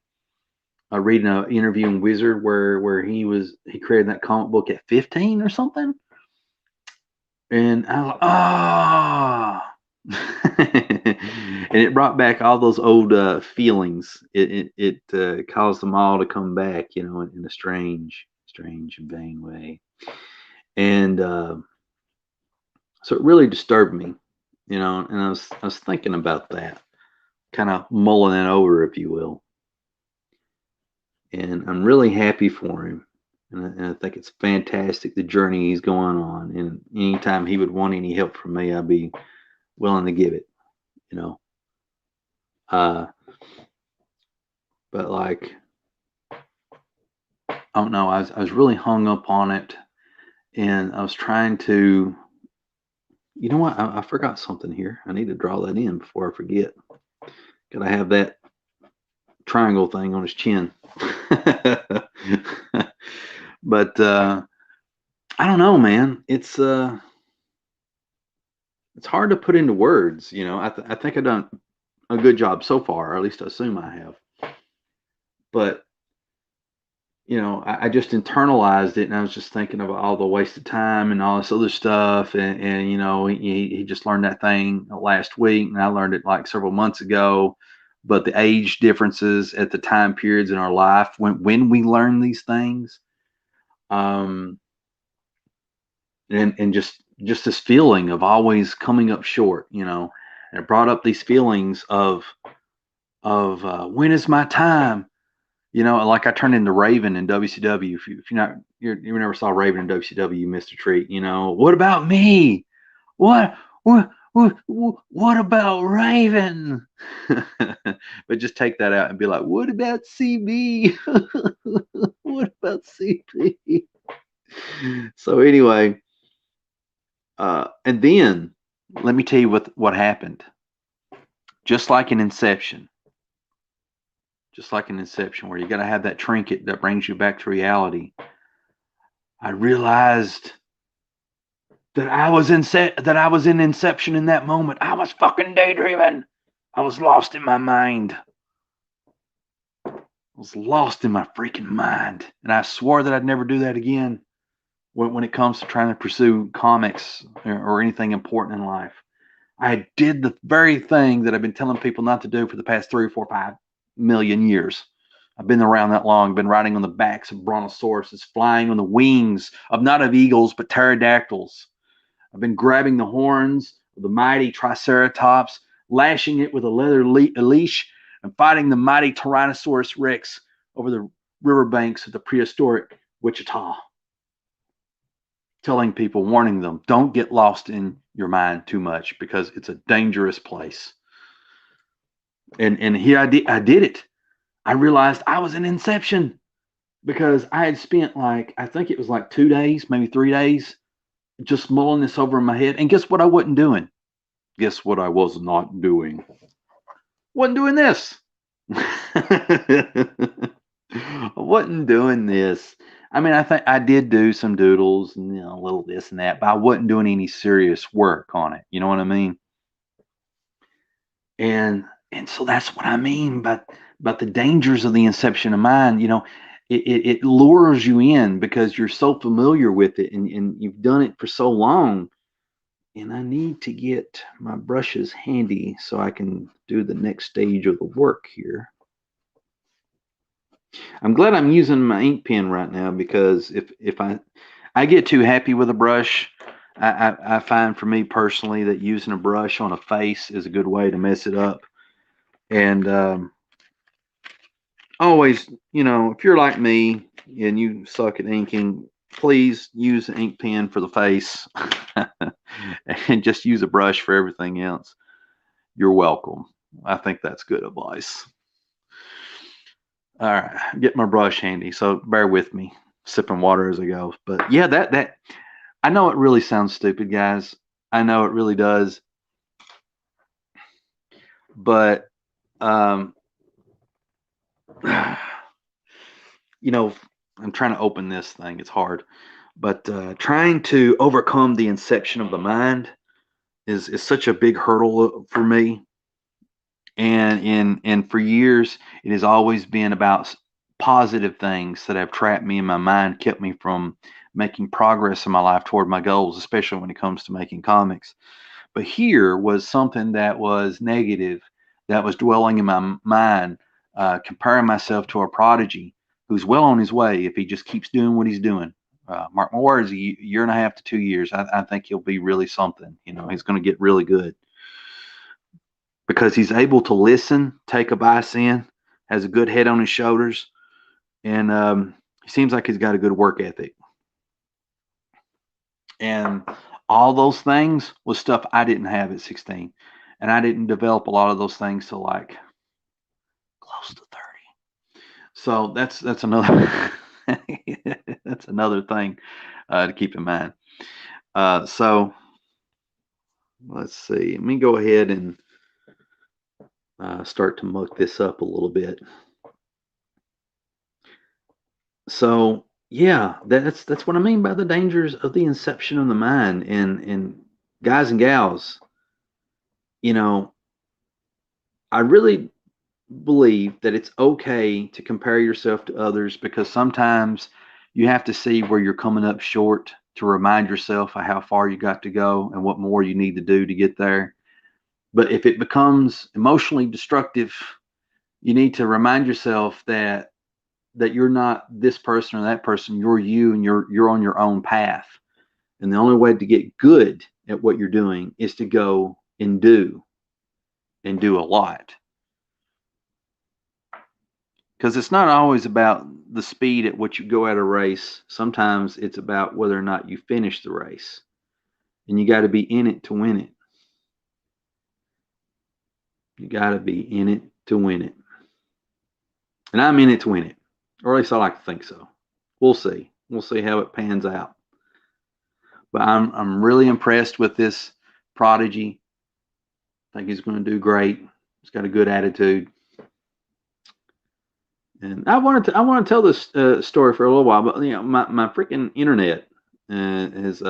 reading an interview in Wizard where he created that comic book at 15 or something. And I was like, And it brought back all those old feelings. It caused them all to come back, in a strange and vain way. And so it really disturbed me, and I was thinking about that, kind of mulling it over, if you will. And I'm really happy for him. And I think it's fantastic the journey he's going on. And anytime he would want any help from me, I'd be willing to give it, you know. Uh, but like, I don't know, I was really hung up on it, and I was trying to, you know what? I forgot something here. I need to draw that in before I forget. Gotta have that triangle thing on his chin. But I don't know, man. It's hard to put into words. I think I've done a good job so far, or at least I assume I have. But I just internalized it, and I was just thinking about all the wasted time and all this other stuff, and he just learned that thing last week, and I learned it like several months ago. But the age differences at the time periods in our life when we learn these things, um, and just this feeling of always coming up short, and it brought up these feelings of when is my time. Like I turned into Raven in WCW. If you never saw Raven in WCW, you missed a treat. What about me? What about Raven? But just take that out and be like, what about CB? What about CB? So anyway, and then let me tell you what happened. Just like in Inception, where you got to have that trinket that brings you back to reality. I realized that I was in Inception in that moment. I was fucking daydreaming. I was lost in my mind. I was lost in my freaking mind, and I swore that I'd never do that again when it comes to trying to pursue comics or anything important in life. I did the very thing that I've been telling people not to do for the past 3 or 4 or 5 million years. I've been around that long, been riding on the backs of brontosauruses, flying on the wings of not of eagles, but pterodactyls. I've been grabbing the horns of the mighty Triceratops, lashing it with a leather leash, and fighting the mighty Tyrannosaurus Rex over the riverbanks of the prehistoric Wichita. Telling people, warning them, don't get lost in your mind too much because it's a dangerous place. And here I did it. I realized I was in Inception because I had spent I think it was like 2 days, maybe 3 days, just mulling this over in my head. And guess what I wasn't doing? Guess what I was not doing? Wasn't doing this. I wasn't doing this. I mean, I think I did do some doodles and a little this and that, but I wasn't doing any serious work on it. You know what I mean? And so that's what I mean about the dangers of the inception of mind. It lures you in because you're so familiar with it and you've done it for so long. And I need to get my brushes handy so I can do the next stage of the work here. I'm glad I'm using my ink pen right now because if I get too happy with a brush, I find for me personally that using a brush on a face is a good way to mess it up. And always, if you're like me and you suck at inking, please use an ink pen for the face and just use a brush for everything else. You're welcome. I think that's good advice. All right, get my brush handy, so bear with me, sipping water as I go. But yeah, that I know it really sounds stupid, guys. I know it really does. But I'm trying to open this thing. It's hard, but trying to overcome the inception of the mind is such a big hurdle for me. And for years, it has always been about positive things that have trapped me in my mind, kept me from making progress in my life toward my goals, especially when it comes to making comics. But here was something that was negative, that was dwelling in my mind, comparing myself to a prodigy who's well on his way if he just keeps doing what he's doing. Mark my words, a year and a half to 2 years, I think he'll be really something. He's going to get really good because he's able to listen, take advice in, has a good head on his shoulders, and he seems like he's got a good work ethic. And all those things was stuff I didn't have at 16. And I didn't develop a lot of those things till like close to 30. So that's another that's another thing to keep in mind. So let's see. Let me go ahead and start to muck this up a little bit. So yeah, that's what I mean by the dangers of the inception of the mind. And guys and gals, I really believe that it's okay to compare yourself to others, because sometimes you have to see where you're coming up short to remind yourself of how far you got to go and what more you need to do to get there. But if it becomes emotionally destructive, you need to remind yourself that you're not this person or that person. You're you, and you're on your own path. And the only way to get good at what you're doing is to go and do a lot. Because it's not always about the speed at which you go at a race. Sometimes it's about whether or not you finish the race. And you got to be in it to win it. You got to be in it to win it. And I'm in it to win it. Or at least I like to think so. We'll see. We'll see how it pans out. But I'm really impressed with this prodigy. I think he's going to do great. He's got a good attitude. And I want to tell this story for a little while, but my freaking internet has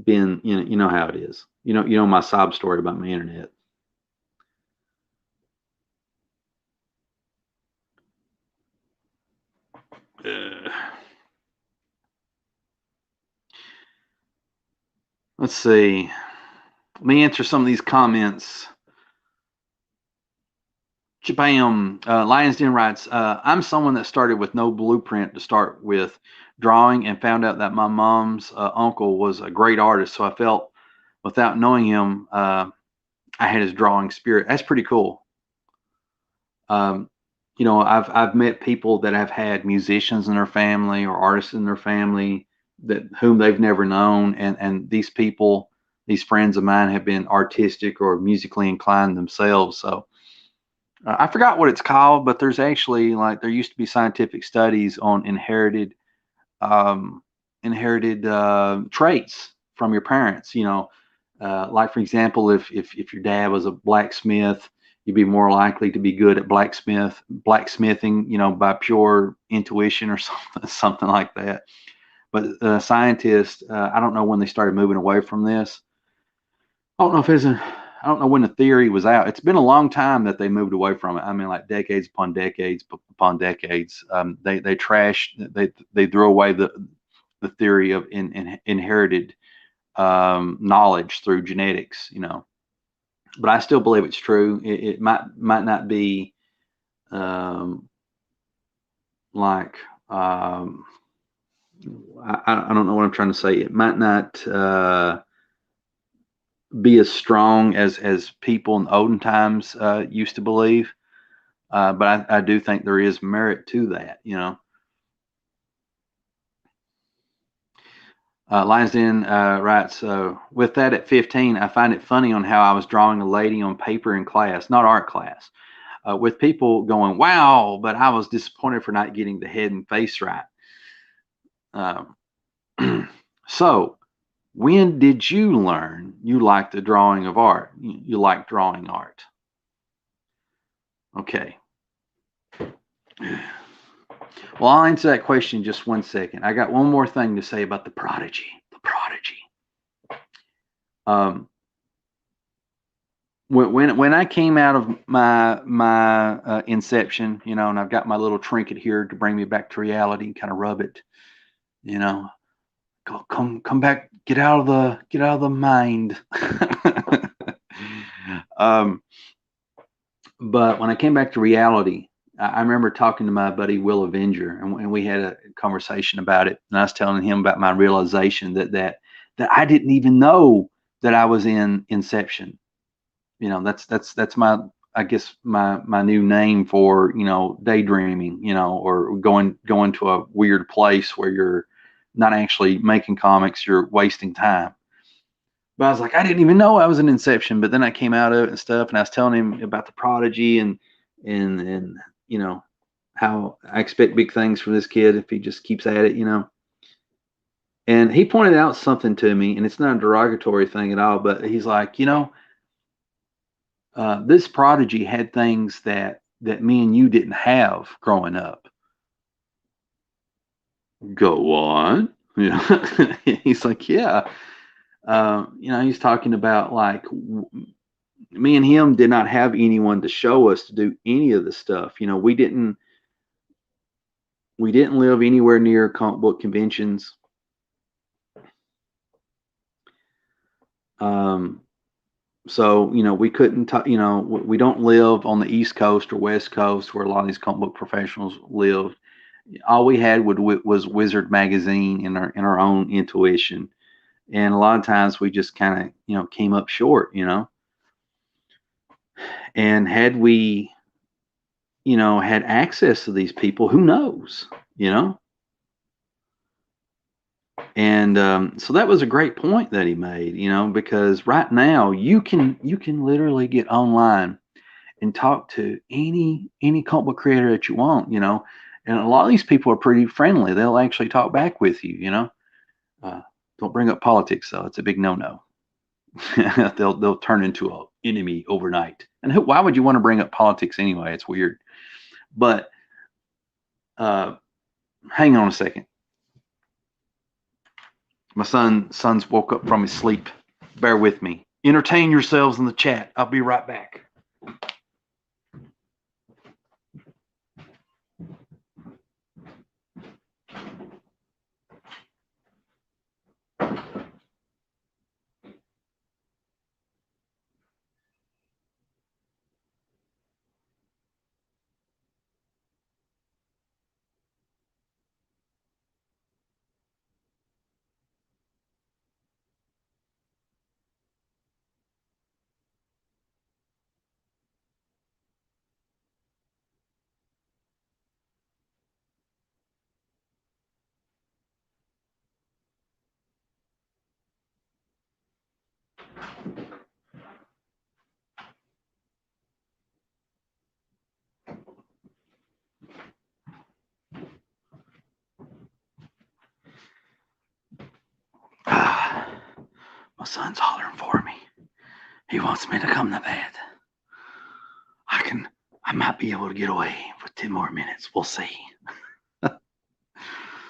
been, you know how it is. You know my sob story about my internet. Let's see. Let me answer some of these comments. Chabam, Lions Den writes, I'm someone that started with no blueprint to start with drawing, and found out that my mom's uncle was a great artist. So I felt, without knowing him, I had his drawing spirit. That's pretty cool. I've met people that have had musicians in their family or artists in their family whom they've never known, and these people, these friends of mine, have been artistic or musically inclined themselves. So I forgot what it's called, but there's actually, like, there used to be scientific studies on inherited traits from your parents. Like, for example, if your dad was a blacksmith, you'd be more likely to be good at blacksmithing, by pure intuition or something like that. But scientists, I don't know when they started moving away from this. I don't know when the theory was out. It's been a long time that they moved away from it. I mean, like decades upon decades upon decades. They trashed. They threw away the theory of inherited knowledge through genetics. But I still believe it's true. It might not be like I don't know what I'm trying to say. It might not be as strong as people in olden times used to believe, but I do think there is merit to that. Lions Den writes, with that at 15, I find it funny on how I was drawing a lady on paper in class, not art class, with people going, wow, but I was disappointed for not getting the head and face right. So, when did you learn you like the drawing of art? You like drawing art? Okay. Well, I'll answer that question in just 1 second. I got one more thing to say about the prodigy. The prodigy. When I came out of my inception, and I've got my little trinket here to bring me back to reality and kind of rub it, come back, get out of the mind. um, but when I came back to reality, I remember talking to my buddy Will Avenger, and we had a conversation about it. And I was telling him about my realization that I didn't even know that I was in Inception. You know, that's my, I guess, my new name for, you know, daydreaming, you know, or going to a weird place where you're not actually making comics, you're wasting time. But I was like, I didn't even know I was in Inception. But then I came out of it and stuff, and I was telling him about the Prodigy and you know how I expect big things from this kid if he just keeps at it, you know. And he pointed out something to me, and it's not a derogatory thing at all, but he's like, you know, this Prodigy had things that me and you didn't have growing up. Go on. Yeah. He's like, yeah. You know, he's talking about like me and him did not have anyone to show us to do any of the stuff. You know, we didn't live anywhere near comic book conventions. Um, so you know, we couldn't. You know, we don't live on the East Coast or West Coast where a lot of these comic book professionals live. All we had was Wizard magazine in our own intuition, and a lot of times we just kind of, you know, came up short. You know, and had we, you know, had access to these people, who knows? You know. And so that was a great point that he made, you know, because right now you can literally get online and talk to any comic book creator that you want, you know, and a lot of these people are pretty friendly. They'll actually talk back with you, you know. Uh, don't bring up politics though; it's a big no-no. They'll turn into an enemy overnight. And why would you want to bring up politics anyway? It's weird. But uh, hang on a second. My son's woke up from his sleep. Bear with me. Entertain yourselves in the chat. I'll be right back. Ah, my son's hollering for me. He wants me to come to bed. I might be able to get away for 10 more minutes. We'll see.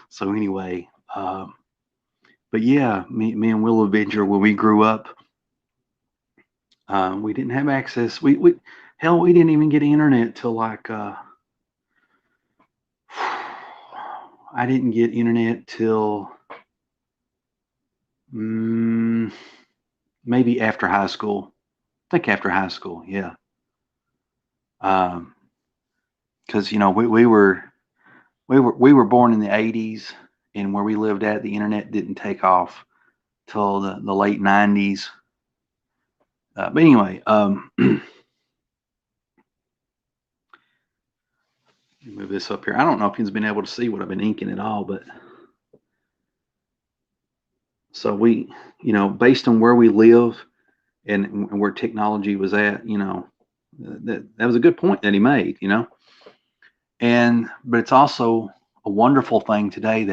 So anyway, but yeah, me and Will Avenger, when we grew up, we didn't have access. Hell, we didn't even get internet till like I didn't get internet till maybe after high school. I think after high school, yeah. Because you know we were born in the '80s, and where we lived at, the internet didn't take off till the late '90s. But anyway, move this up here. I don't know if you've been able to see what I've been inking at all, but so we, you know, based on where we live and where technology was at, you know, that was a good point that he made, you know. And but it's also a wonderful thing today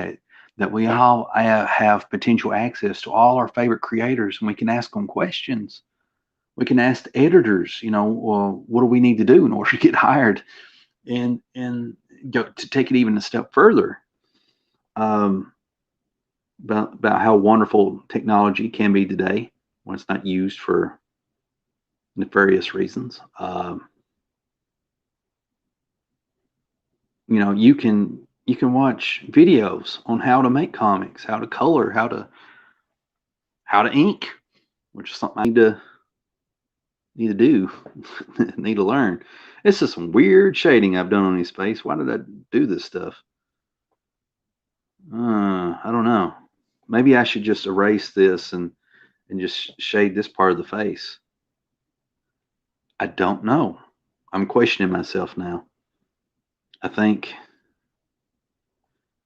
that we all have potential access to all our favorite creators, and we can ask them questions. We can ask the editors, you know, well, what do we need to do in order to get hired, and go to take it even a step further, um, about how wonderful technology can be today when it's not used for nefarious reasons. You know, you can. you can watch videos on how to make comics, how to color, how to ink, which is something I need to do, need to learn. It's just some weird shading I've done on his face. Why did I do this stuff? I don't know. Maybe I should just erase this and just shade this part of the face. I don't know. I'm questioning myself now. I think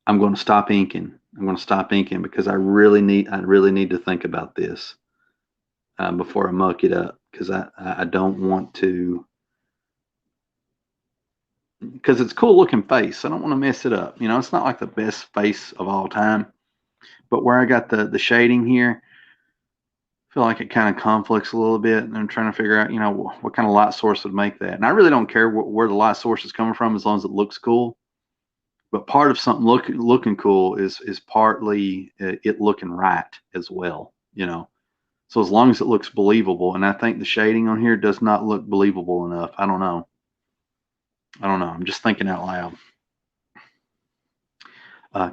I'm going to stop inking. I'm going to stop inking because I really need to think about this before I muck it up, because I don't want to, because it's a cool looking face. I don't want to mess it up. It's not like the best face of all time, but where I got the shading here, I feel like it kind of conflicts a little bit, and I'm trying to figure out, what kind of light source would make that. And I really don't care where the light source is coming from, as long as it looks cool. But part of something looking cool is partly it looking right as well. So as long as it looks believable, and I think the shading on here does not look believable enough. I don't know. I'm just thinking out loud.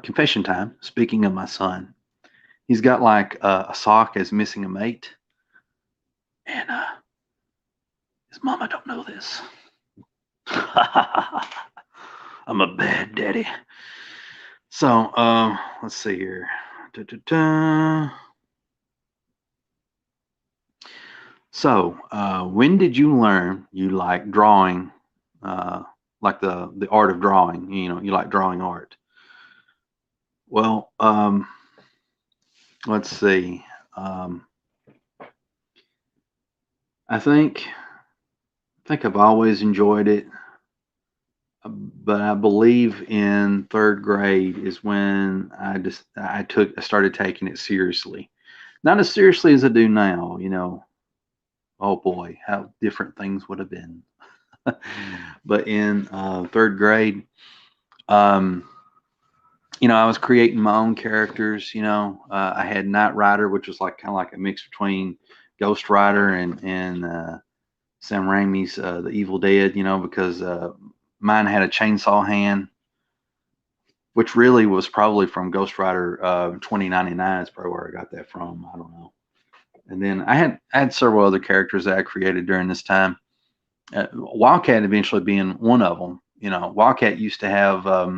Confession time. Speaking of my son, he's got like a sock as missing a mate, and his mama don't know this. I'm a bad daddy. So let's see here. Da-da-da. So when did you learn you like drawing, like the art of drawing? You like drawing art. Well, let's see. Um, I think I've always enjoyed it, but I believe in third grade is when I started taking it seriously. Not as seriously as I do now. Oh boy, how different things would have been. But in third grade, um, I was creating my own characters. I had Knight Rider, which was like kind of like a mix between Ghost Rider and Sam Raimi's The Evil Dead. Because mine had a chainsaw hand, which really was probably from Ghost Rider 2099. Is probably where I got that from. I don't know. And then I had several other characters that I created during this time. Wildcat eventually being one of them. Wildcat used to have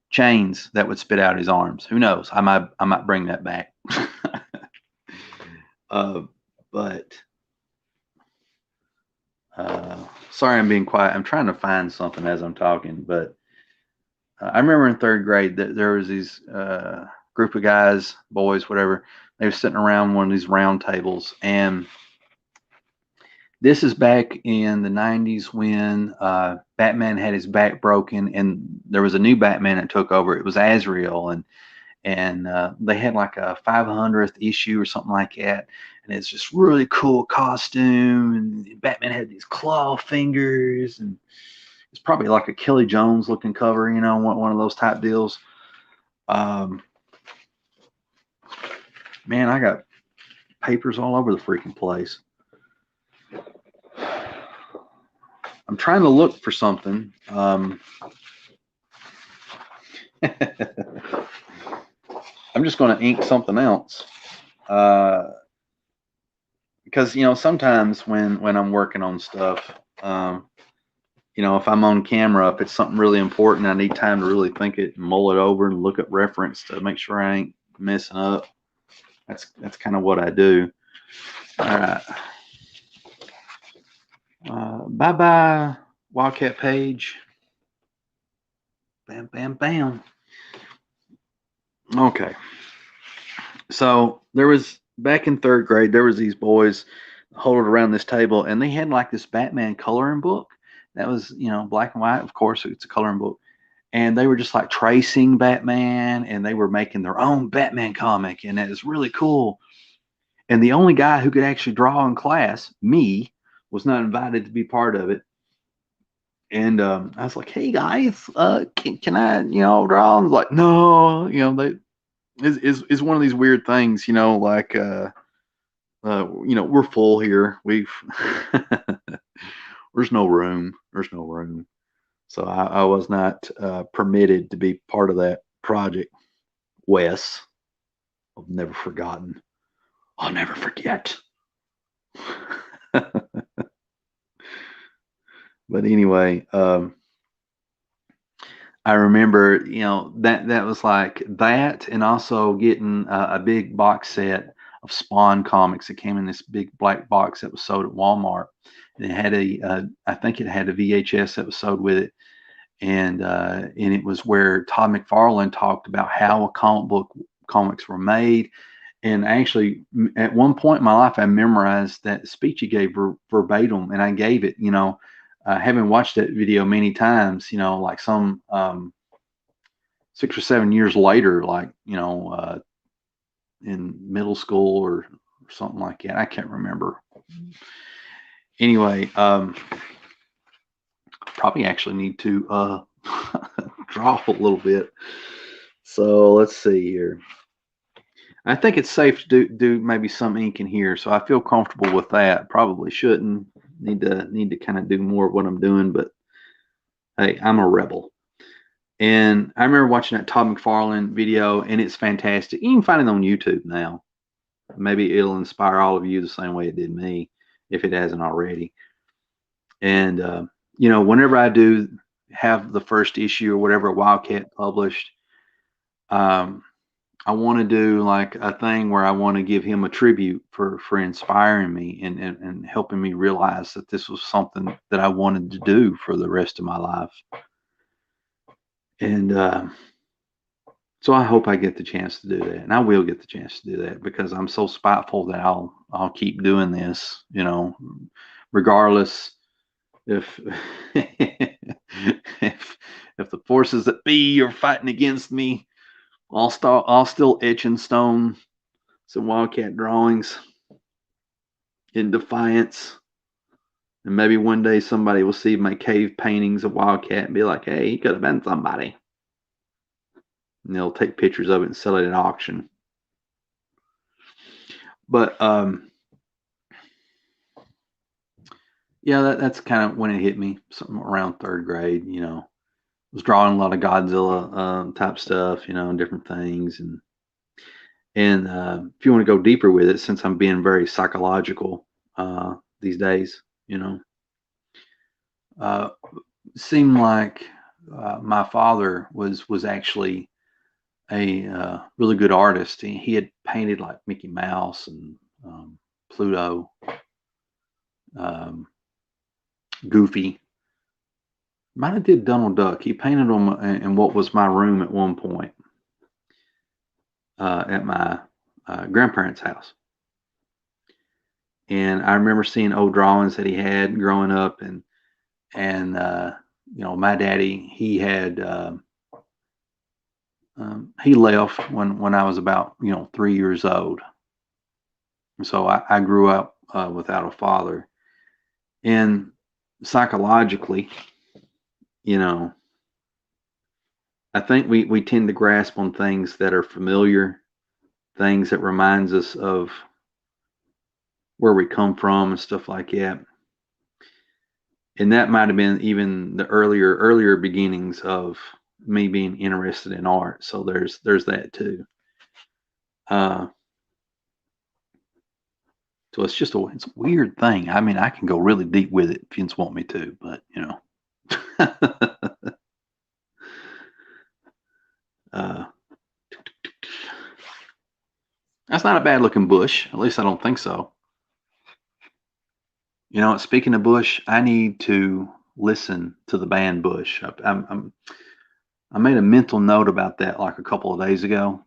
chains that would spit out his arms. Who knows? I might bring that back. But sorry, I'm being quiet. I'm trying to find something as I'm talking. But I remember in third grade that there was these group of guys, boys, whatever. They were sitting around one of these round tables, and this is back in the 90s when Batman had his back broken, and there was a new Batman that took over. It was Azrael, and they had like a 500th issue or something like that, and it's just really cool costume, and Batman had these claw fingers, and it's probably like a Kelly Jones looking cover, one of those type deals. Um, Man, I got papers all over the freaking place. I'm trying to look for something. I'm just going to ink something else. Because sometimes when I'm working on stuff, if I'm on camera, if it's something really important, I need time to really think it and mull it over and look at reference to make sure I ain't messing up. That's kind of what I do. All right. Bye bye, Wildcat Page. Bam, bam, bam. Okay. So there was back in third grade, there was these boys huddled around this table, and they had like this Batman coloring book that was, black and white. Of course, it's a coloring book, and they were just like tracing Batman, and they were making their own Batman comic, and it was really cool. And the only guy who could actually draw in class, me, was not invited to be part of it. And I was like, "Hey guys, can I, draw?" And I was like, "No, they is one of these weird things, like we're full here. We've there's no room. There's no room." So I was not permitted to be part of that project. Wes, I've never forgotten. I'll never forget. But anyway, I remember, that was like that, and also getting a big box set of Spawn comics that came in this big black box that was sold at Walmart, and it had I think it had a VHS episode with it, and it was where Todd McFarlane talked about how comics were made. And actually, at one point in my life, I memorized that speech he gave verbatim, and I gave it. Having watched that video many times, like some 6 or 7 years later, like in middle school or something like that. I can't remember. Anyway, probably actually need to draw a little bit. So let's see here. I think it's safe to do maybe some ink in here, so I feel comfortable with that. Probably shouldn't need to kind of do more of what I'm doing, but hey, I'm a rebel. And I remember watching that Todd McFarlane video, and it's fantastic. You can find it on YouTube now. Maybe it'll inspire all of you the same way it did me, if it hasn't already. And whenever I do have the first issue or whatever Wildcat published, I want to do like a thing where I want to give him a tribute for inspiring me and helping me realize that this was something that I wanted to do for the rest of my life. And so I hope I get the chance to do that, and I will get the chance to do that because I'm so spiteful that I'll keep doing this, regardless if if the forces that be are fighting against me. I'll still etch in stone some Wildcat drawings in defiance. And maybe one day somebody will see my cave paintings of Wildcat and be like, hey, he could have been somebody. And they'll take pictures of it and sell it at auction. But yeah, that's kind of when it hit me, something around third grade, was drawing a lot of Godzilla type stuff, and different things. And if you want to go deeper with it, since I'm being very psychological these days, seemed like my father was actually a really good artist. He had painted like Mickey Mouse and Pluto, Goofy. Might have did Donald Duck. He painted them in what was my room at one point at my grandparents' house. And I remember seeing old drawings that he had growing up, and my daddy, he had he left when I was about 3 years old, and so I grew up without a father. And psychologically, I think we tend to grasp on things that are familiar, things that reminds us of where we come from and stuff like that. And that might have been even the earlier beginnings of me being interested in art. So there's that too. So it's just it's a weird thing. I mean, I can go really deep with it if you just want me to, but that's not a bad looking bush. At least I don't think so. Speaking of Bush, I need to listen to the band Bush. I made a mental note about that like a couple of days ago.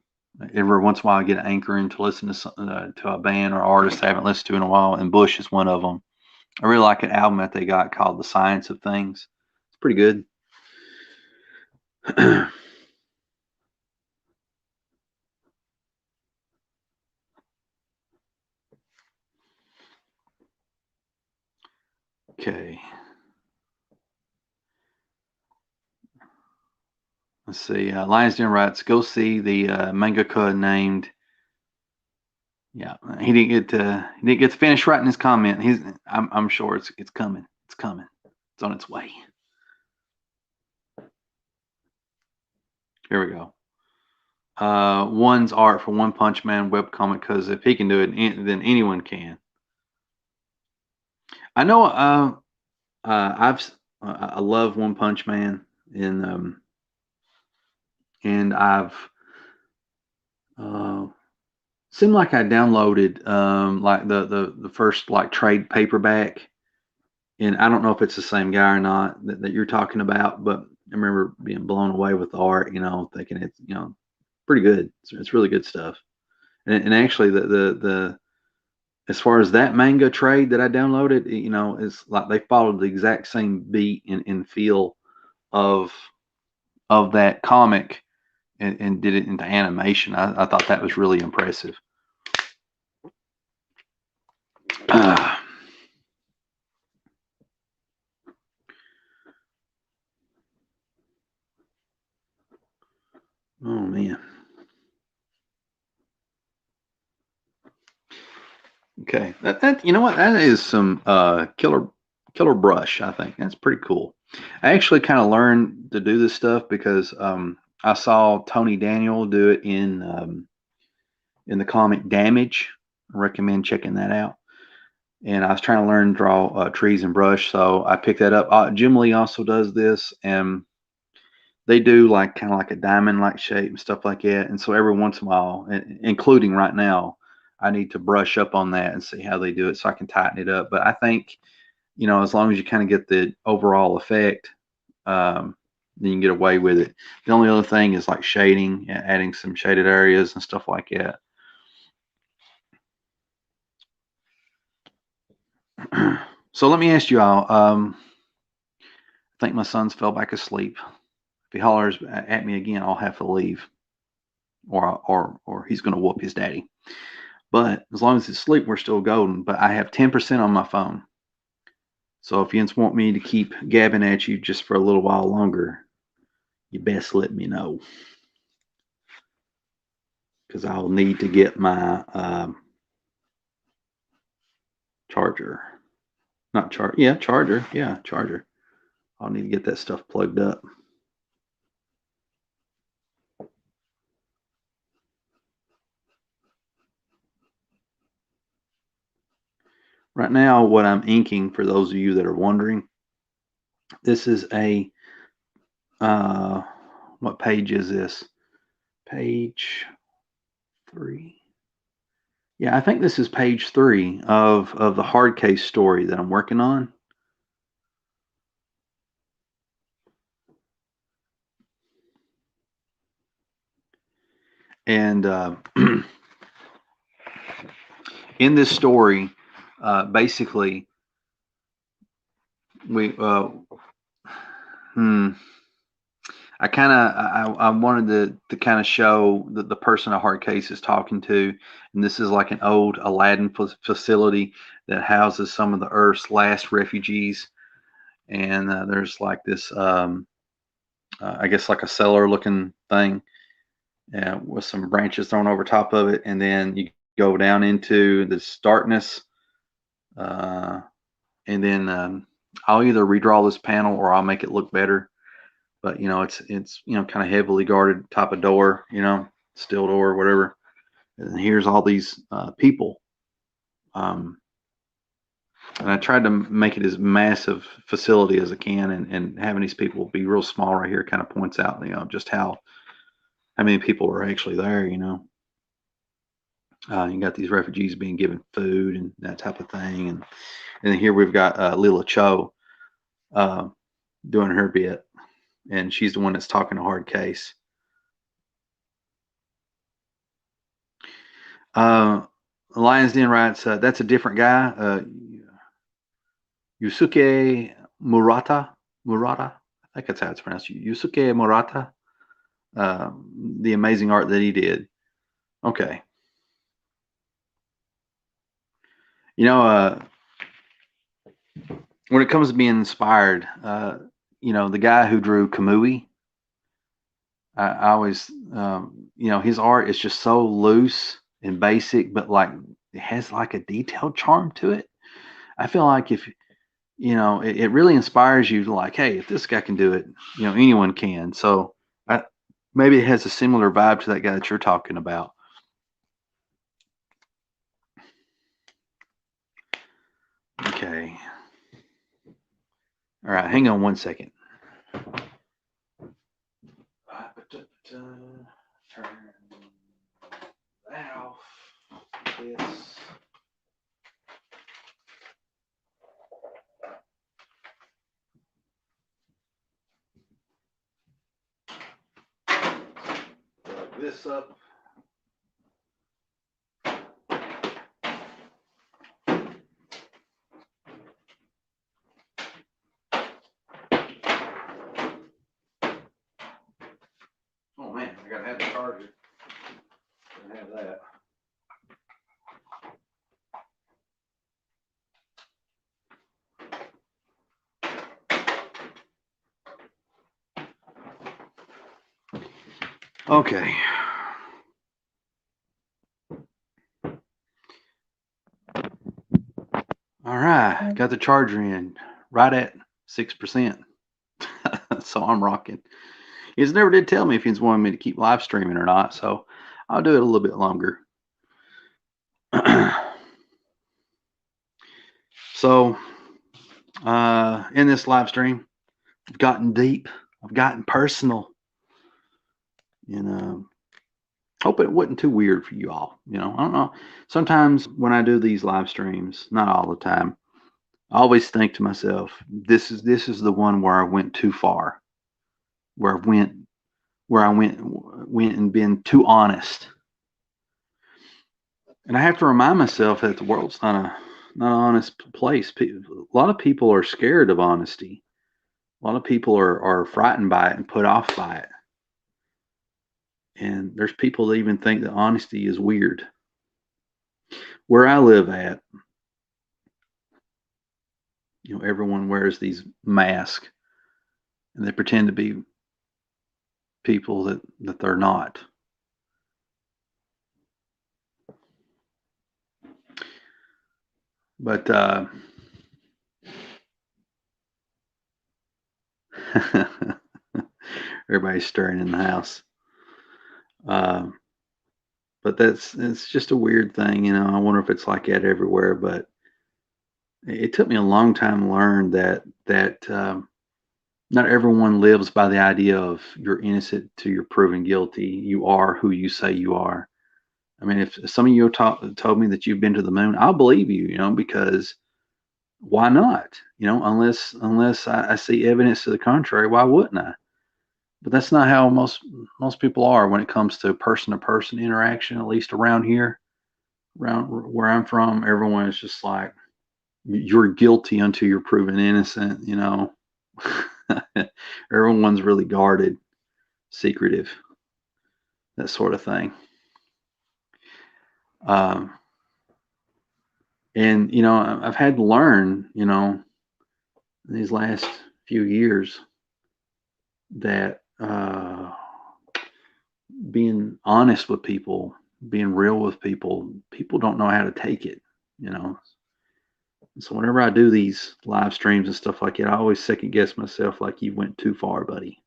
Every once in a while, I get an anchoring to listen to a band or artist I haven't listened to in a while, and Bush is one of them. I really like an album that they got called "The Science of Things." It's pretty good. Okay. Let's see. Lions Den writes, "Go see the mangaka named." Yeah, he didn't get to finish writing his comment. I'm sure it's coming. It's coming. It's on its way. Here we go. One's art for One Punch Man webcomic, because if he can do it, then anyone can. I know. I love One Punch Man, and and I've seemed like I downloaded like the first like trade paperback, and I don't know if it's the same guy or not that you're talking about, but I remember being blown away with the art, thinking it's pretty good. It's really good stuff. And actually, the as far as that manga trade that I downloaded, it's like they followed the exact same beat and feel of that comic, and did it into animation. I thought that was really impressive. Uh, oh man. Okay, that you know what, that is some killer brush. I think that's pretty cool. I actually kind of learned to do this stuff because I saw Tony Daniel do it in the comic Damage. I recommend checking that out. And I was trying to learn to draw trees and brush, so I picked that up. Jim Lee also does this, and they do like kind of like a diamond like shape and stuff like that. And so every once in a while, including right now, I need to brush up on that and see how they do it so I can tighten it up. But I think, as long as you kind of get the overall effect, then you can get away with it. The only other thing is like shading, adding some shaded areas and stuff like that. So let me ask you all. I think my son's fell back asleep. If he hollers at me again, I'll have to leave, or he's going to whoop his daddy. But as long as he's asleep, we're still golden. But I have 10% on my phone. So if you just want me to keep gabbing at you just for a little while longer, you best let me know. Because I'll need to get my charger. Not charger. Yeah, charger. Yeah, charger. I'll need to get that stuff plugged up. Right now, what I'm inking, for those of you that are wondering, this is a, what page is this? Page 3. Yeah, I think this is page 3 of the hard case story that I'm working on. And in this story, basically, we I wanted to kind of show the person a hard case is talking to, and this is like an old Aladdin facility that houses some of the Earth's last refugees, and there's like this I guess like a cellar looking thing, with some branches thrown over top of it, and then you go down into this darkness, uh, and then I'll either redraw this panel or I'll make it look better. But it's kind of heavily guarded type of door, steel door, whatever. And here's all these people, and I tried to make it as massive facility as I can, and having these people be real small right here kind of points out, just how many people are actually there. You got these refugees being given food and that type of thing, and then here we've got Lila Cho doing her bit, and she's the one that's talking a hard case. Lions Den writes, that's a different guy, Yusuke Murata. I think that's how it's pronounced. Yusuke Murata. The amazing art that he did. Okay. When it comes to being inspired, the guy who drew Kamui, I always, his art is just so loose and basic, but like it has like a detailed charm to it. I feel like if it really inspires you to like, hey, if this guy can do it, anyone can. So maybe it has a similar vibe to that guy that you're talking about. Okay. All right, hang on one second. Turn that off. This. Plug this up. Oh man, I gotta have the charger. Gotta have that. Okay. All right, got the charger in right at 6%. So I'm rocking. He's never did tell me if he's wanting me to keep live streaming or not, so I'll do it a little bit longer. So, in this live stream, I've gotten deep, I've gotten personal, and hope it wasn't too weird for you all. I don't know. Sometimes when I do these live streams, not all the time, I always think to myself, this is the one where I went too far, where I went and been too honest. And I have to remind myself that the world's not an honest place. A lot of people are scared of honesty. A lot of people are frightened by it and put off by it. And there's people that even think that honesty is weird. Where I live at, everyone wears these masks and they pretend to be people that they're not. But everybody's stirring in the house. But it's just a weird thing, I wonder if it's like that everywhere. But it took me a long time to learn that not everyone lives by the idea of you're innocent till you're proven guilty. You are who you say you are. I mean, if some of you told me that you've been to the moon, I'll believe you, because why not? Unless I see evidence to the contrary, why wouldn't I? But that's not how most people are when it comes to person interaction. At least around here, around where I'm from, everyone is just like, you're guilty until you're proven innocent. Everyone's really guarded, secretive, that sort of thing. And I've had to learn, these last few years that being honest with people, being real with people don't know how to take it. So whenever I do these live streams and stuff like that, I always second guess myself, like, you went too far, buddy.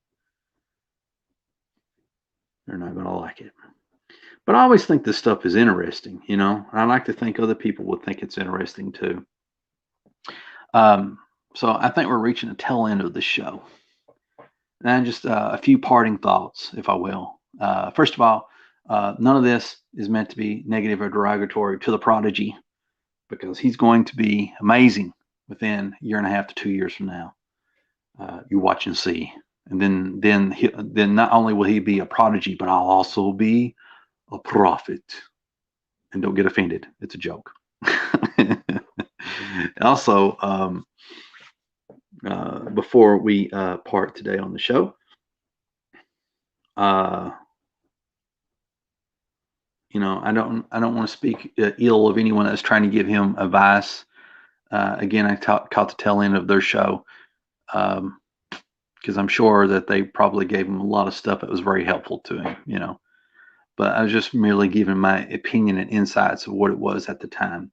They're not gonna like it. But I always think this stuff is interesting, I like to think other people would think it's interesting too. So I think we're reaching the tail end of the show. And just a few parting thoughts, if I will. First of all, none of this is meant to be negative or derogatory to the prodigy, because he's going to be amazing within a year and a half to 2 years from now. You watch and see. And then not only will he be a prodigy, but I'll also be a prophet. And don't get offended. It's a joke. Also, before we part today on the show, I don't want to speak ill of anyone that's trying to give him advice. Again, I caught the tail end of their show, because I'm sure that they probably gave him a lot of stuff that was very helpful to him, But I was just merely giving my opinion and insights of what it was at the time.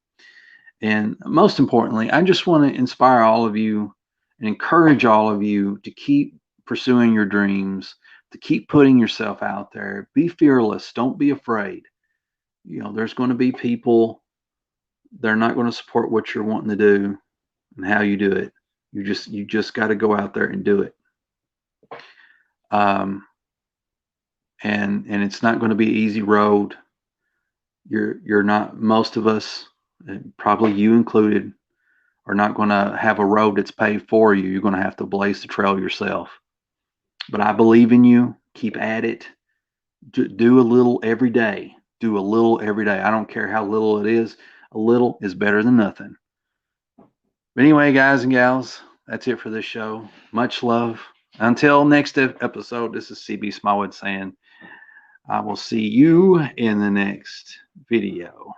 And most importantly, I just want to inspire all of you and encourage all of you to keep pursuing your dreams, to keep putting yourself out there. Be fearless. Don't be afraid. There's going to be people, they're not going to support what you're wanting to do and how you do it. You just got to go out there and do it. And it's not going to be an easy road. You're not, most of us, probably you included, are not going to have a road that's paved for you. You're going to have to blaze the trail yourself. But I believe in you. Keep at it. Do a little every day. Do a little every day. I don't care how little it is. A little is better than nothing. But anyway, guys and gals, that's it for this show. Much love. Until next episode, this is CB Smallwood saying, I will see you in the next video.